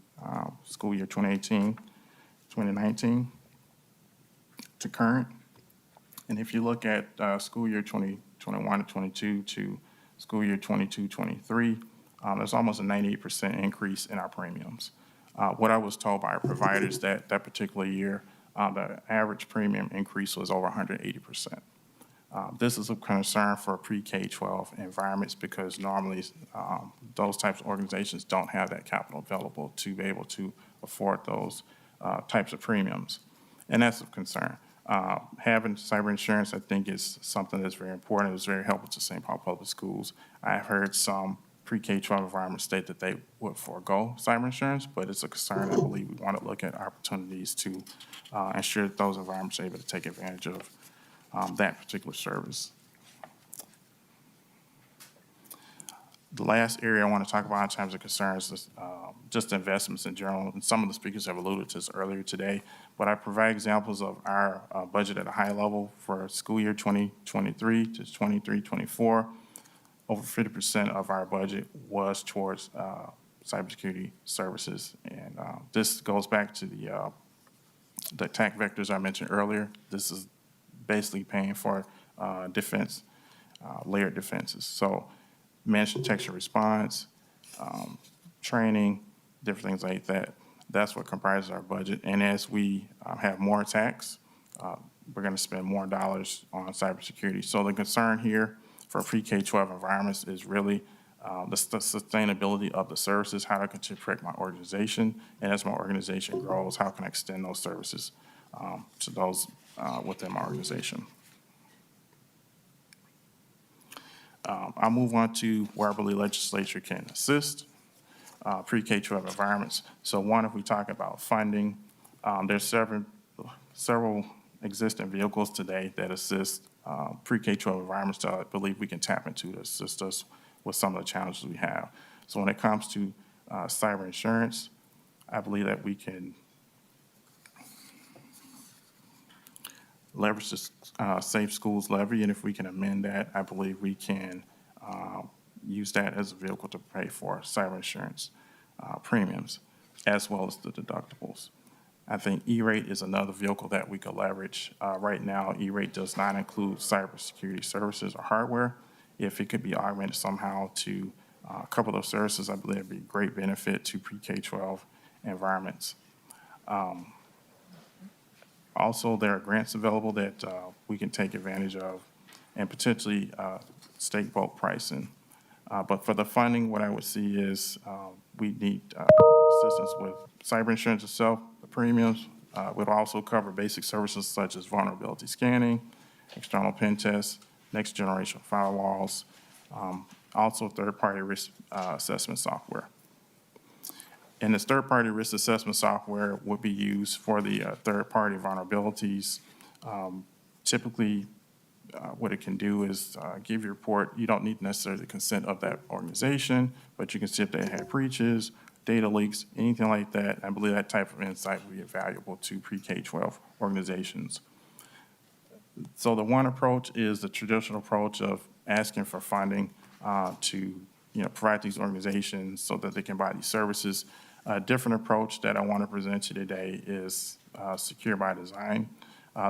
school year 2018, 2019 to current. And if you look at school year 2021 to 22 to school year 22, 23, there's almost a 98% increase in our premiums. What I was told by our providers that particular year, the average premium increase was over 180%. This is a concern for pre-K-12 environments because normally those types of organizations don't have that capital available to be able to afford those types of premiums. And that's a concern. Having cyber insurance, I think, is something that's very important. It was very helpful to St. Paul Public Schools. I've heard some pre-K-12 environments state that they would forego cyber insurance, but it's a concern. I believe we want to look at opportunities to ensure that those environments are able to take advantage of that particular service. The last area I want to talk about in terms of concerns is just investments in general, and some of the speakers have alluded to this earlier today, but I provide examples of our budget at a high level for school year 2023 to 23-24. Over 50% of our budget was towards cybersecurity services, and this goes back to the attack vectors I mentioned earlier. This is basically paying for defense, layered defenses. So managed detection response, training, different things like that. That's what comprises our budget. And as we have more attacks, we're going to spend more dollars on cybersecurity. So the concern here for pre-K-12 environments is really the sustainability of the services, how I can protect my organization, and as my organization grows, how can I extend those services to those within my organization. I'll move on to where I believe legislature can assist pre-K-12 environments. So one, if we talk about funding, there's several existing vehicles today that assist pre-K-12 environments that I believe we can tap into to assist us with some of the challenges we have. So when it comes to cyber insurance, I believe that we can leverage the Safe Schools levy, and if we can amend that, I believe we can use that as a vehicle to pay for cyber insurance premiums, as well as the deductibles. I think E-rate is another vehicle that we could leverage. Right now, E-rate does not include cybersecurity services or hardware. If it could be augmented somehow to a couple of services, I believe it would be a great benefit to pre-K-12 environments. Also, there are grants available that we can take advantage of, and potentially state bulk pricing. But for the funding, what I would see is we need assistance with cyber insurance itself, the premiums. We'll also cover basic services such as vulnerability scanning, external pen tests, next generation firewalls, also third-party risk assessment software. And this third-party risk assessment software would be used for the third-party vulnerabilities. Typically, what it can do is give you a report. You don't need necessarily the consent of that organization, but you can see if they had breaches, data leaks, anything like that. I believe that type of insight would be valuable to pre-K-12 organizations. So the one approach is the traditional approach of asking for funding to provide these organizations so that they can buy these services. A different approach that I want to present to you today is secure by design.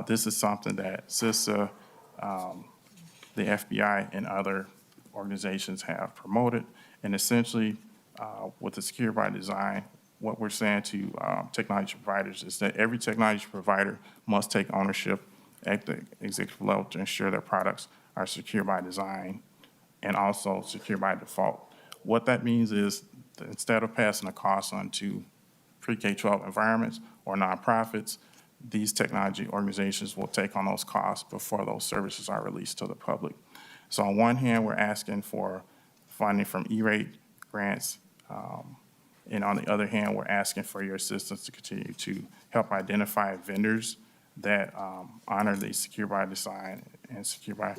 This is something that CISA, the FBI, and other organizations have promoted. And essentially, with the secure by design, what we're saying to technology providers is that every technology provider must take ownership at the executive level to ensure their products are secure by design and also secure by default. What that means is that instead of passing a cost on to pre-K-12 environments or nonprofits, these technology organizations will take on those costs before those services are released to the public. So on one hand, we're asking for funding from E-rate grants, and on the other hand, we're asking for your assistance to continue to help identify vendors that honor the secure by design and secure by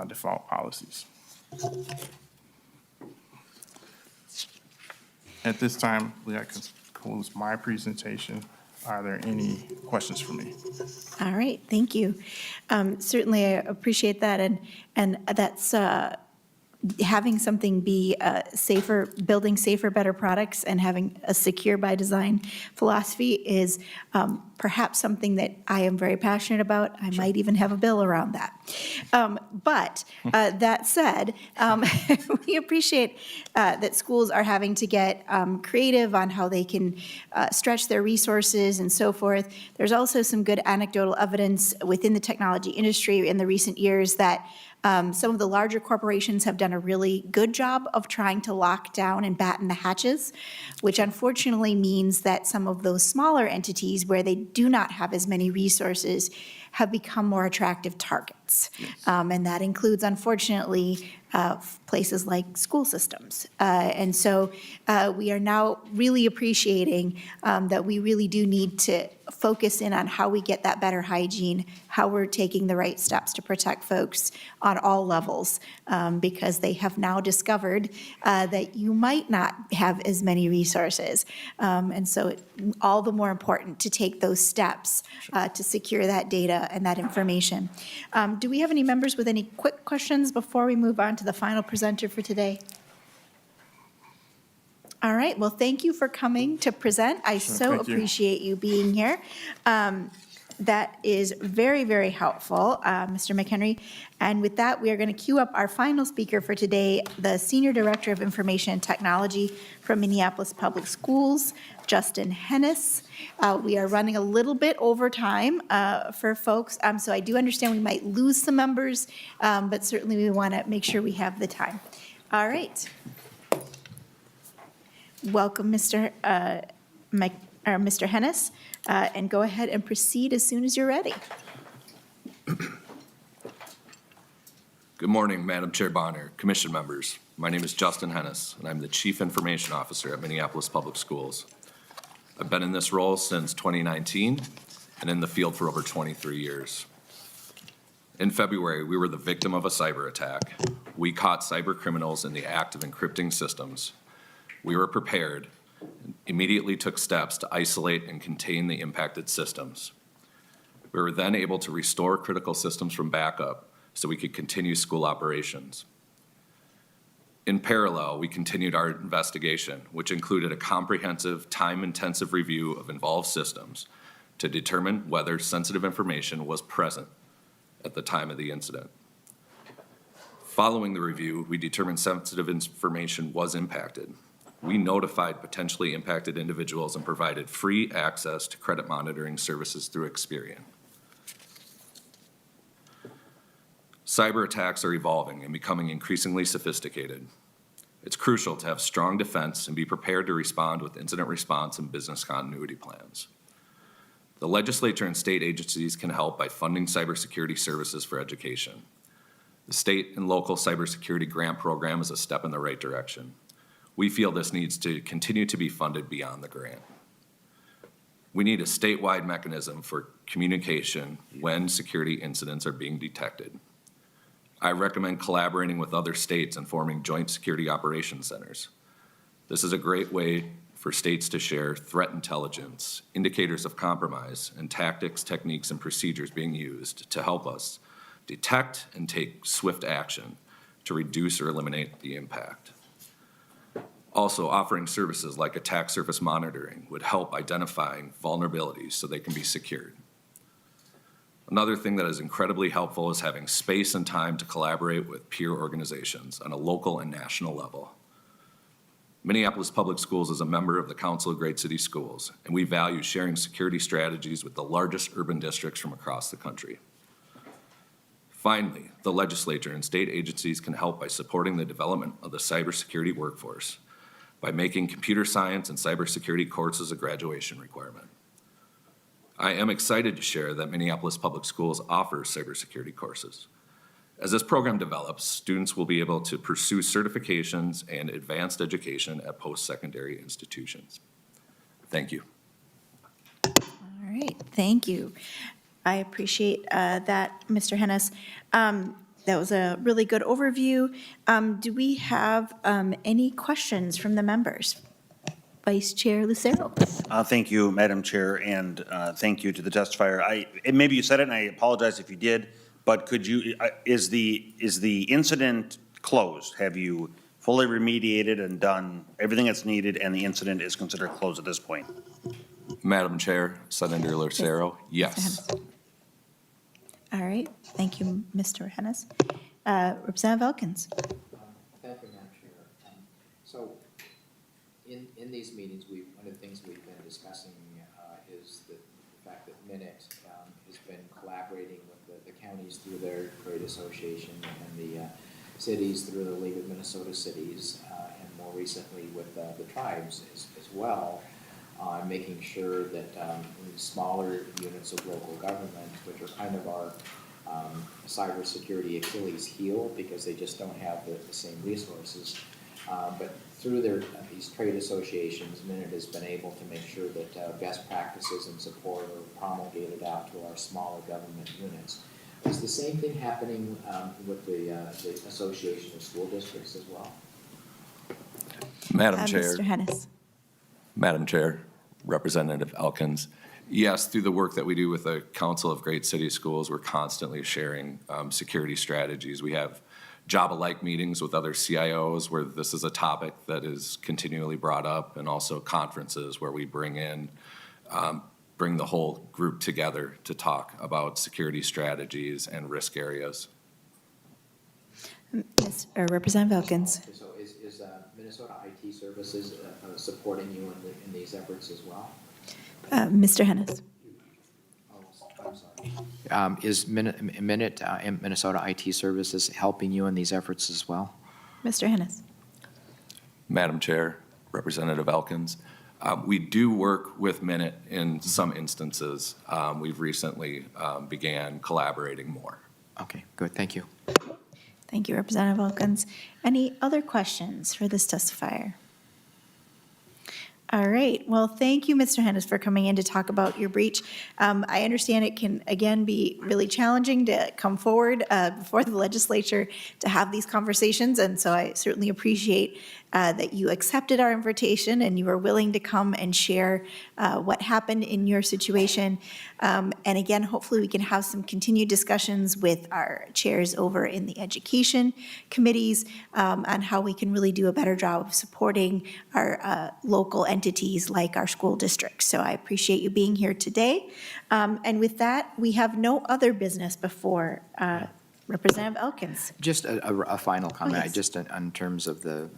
default policies. At this time, that concludes my presentation. Are there any questions for me? All right, thank you. Certainly, I appreciate that, and that's having something be safer, building safer, better products, and having a secure by design philosophy is perhaps something that I am very passionate about. I might even have a bill around that. But that said, we appreciate that schools are having to get creative on how they can stretch their resources and so forth. There's also some good anecdotal evidence within the technology industry in the recent years that some of the larger corporations have done a really good job of trying to lock down and batten the hatches, which unfortunately means that some of those smaller entities where they do not have as many resources have become more attractive targets. Yes. And that includes, unfortunately, places like school systems. And so we are now really appreciating that we really do need to focus in on how we get that better hygiene, how we're taking the right steps to protect folks on all levels, because they have now discovered that you might not have as many resources. And so all the more important to take those steps to secure that data and that information. Do we have any members with any quick questions before we move on to the final presenter for today? All right, well, thank you for coming to present. I so appreciate you being here. That is very, very helpful, Mr. McHenry. And with that, we are going to queue up our final speaker for today, the Senior Director of Information and Technology from Minneapolis Public Schools, Justin Hennis. We are running a little bit over time for folks, so I do understand we might lose some members, but certainly we want to make sure we have the time. All right. Welcome, Mr. Hennis, and go ahead and proceed as soon as you're ready. Good morning, Madam Chair Bonner, Commission members. My name is Justin Hennis, and I'm the Chief Information Officer at Minneapolis Public Schools. I've been in this role since 2019 and in the field for over 23 years. In February, we were the victim of a cyber attack. We caught cyber criminals in the act of encrypting systems. We were prepared and immediately took steps to isolate and contain the impacted systems. We were then able to restore critical systems from backup so we could continue school operations. In parallel, we continued our investigation, which included a comprehensive, time-intensive review of involved systems to determine whether sensitive information was present at the time of the incident. Following the review, we determined sensitive information was impacted. We notified potentially impacted individuals and provided free access to credit monitoring services through Experian. Cyber attacks are evolving and becoming increasingly sophisticated. It's crucial to have strong defense and be prepared to respond with incident response and business continuity plans. The legislature and state agencies can help by funding cybersecurity services for education. The state and local cybersecurity grant program is a step in the right direction. We feel this needs to continue to be funded beyond the grant. We need a statewide mechanism for communication when security incidents are being detected. I recommend collaborating with other states and forming joint security operations centers. This is a great way for states to share threat intelligence, indicators of compromise, and tactics, techniques, and procedures being used to help us detect and take swift action to reduce or eliminate the impact. Also, offering services like attack surface monitoring would help identifying vulnerabilities so they can be secured. Another thing that is incredibly helpful is having space and time to collaborate with peer organizations on a local and national level. Minneapolis Public Schools is a member of the Council of Great City Schools, and we value sharing security strategies with the largest urban districts from across the country. Finally, the legislature and state agencies can help by supporting the development of the cybersecurity workforce by making computer science and cybersecurity courses a graduation requirement. I am excited to share that Minneapolis Public Schools offers cybersecurity courses. As this program develops, students will be able to pursue certifications and advanced education at post-secondary institutions. Thank you. All right, thank you. I appreciate that, Mr. Hennis. That was a really good overview. Do we have any questions from the members? Vice Chair Lucero. Thank you, Madam Chair, and thank you to the testifier. And maybe you said it, and I apologize if you did, but could you, is the incident closed? Have you fully remediated and done everything that's needed, and the incident is considered closed at this point? Madam Chair, Senator Lucero, yes. All right, thank you, Mr. Hennis. Representative Elkins. Thank you, Madam Chair. So in these meetings, one of the things we've been discussing is the fact that Minute has been collaborating with the counties through their trade association and the cities through the League of Minnesota Cities, and more recently with the tribes as well, on making sure that smaller units of local government, which are kind of our cybersecurity Achilles heel because they just don't have the same resources, but through these trade associations, Minute has been able to make sure that best practices and support are promulgated out to our smaller government units. Is the same thing happening with the Association of School Districts as well? Madam Chair. Mr. Hennis. Madam Chair, Representative Elkins. Yes, through the work that we do with the Council of Great City Schools, we're constantly sharing security strategies. We have job-alike meetings with other CIOs where this is a topic that is continually brought up, and also conferences where we bring the whole group together to talk about security strategies and risk areas. Representative Elkins. So is Minnesota IT Services supporting you in these efforts as well? Mr. Hennis. Oh, I'm sorry. Is Minnesota IT Services helping you in these efforts as well? Mr. Hennis. Madam Chair, Representative Elkins, we do work with Minute in some instances. We've recently began collaborating more. Okay, good, thank you. Thank you, Representative Elkins. Any other questions for this testifier? All right. Well, thank you, Mr. Hennis, for coming in to talk about your breach. I understand it can, again, be really challenging to come forward before the legislature to have these conversations, and so I certainly appreciate that you accepted our invitation and you were willing to come and share what happened in your situation. And again, hopefully we can have some continued discussions with our chairs over in the education committees on how we can really do a better job of supporting our local entities like our school districts. So I appreciate you being here today. And with that, we have no other business before Representative Elkins. Just a final comment, yes. just in terms of the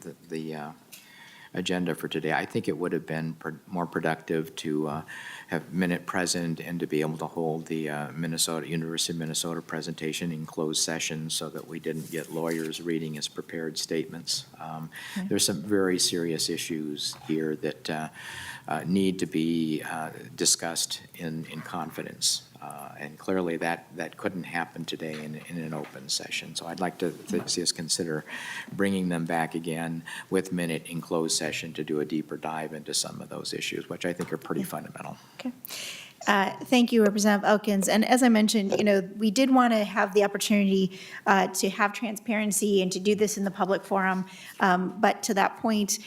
agenda for today. I think it would have been more productive to have Minute present and to be able to hold the University of Minnesota presentation in closed session so that we didn't get lawyers reading his prepared statements. There's some very serious issues here that need to be discussed in confidence. And clearly that couldn't happen today in an open session. So I'd like to see us consider bringing them back again with Minute in closed session to do a deeper dive into some of those issues, which I think are pretty fundamental. Okay. Thank you, Representative Elkins. And as I mentioned, we did want to have the opportunity to have transparency and to do this in the public forum. But to that point,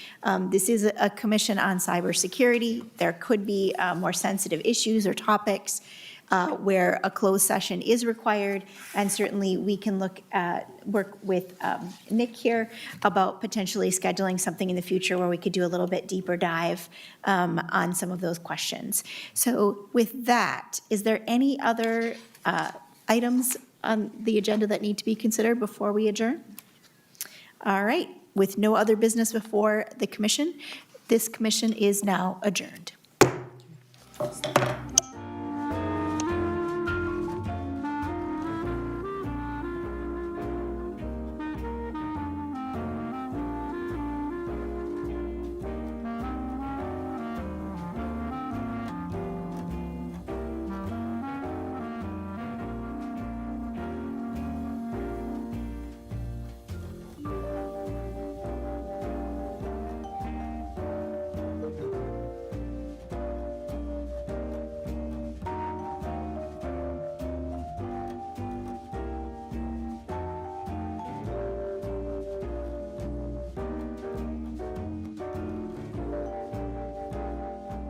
this is a commission on cybersecurity. There could be more sensitive issues or topics where a closed session is required. And certainly we can work with Nick here about potentially scheduling something in the future where we could do a little bit deeper dive on some of those questions. So with that, is there any other items on the agenda that need to be considered before we adjourn? All right, with no other business before the commission, this commission is now adjourned.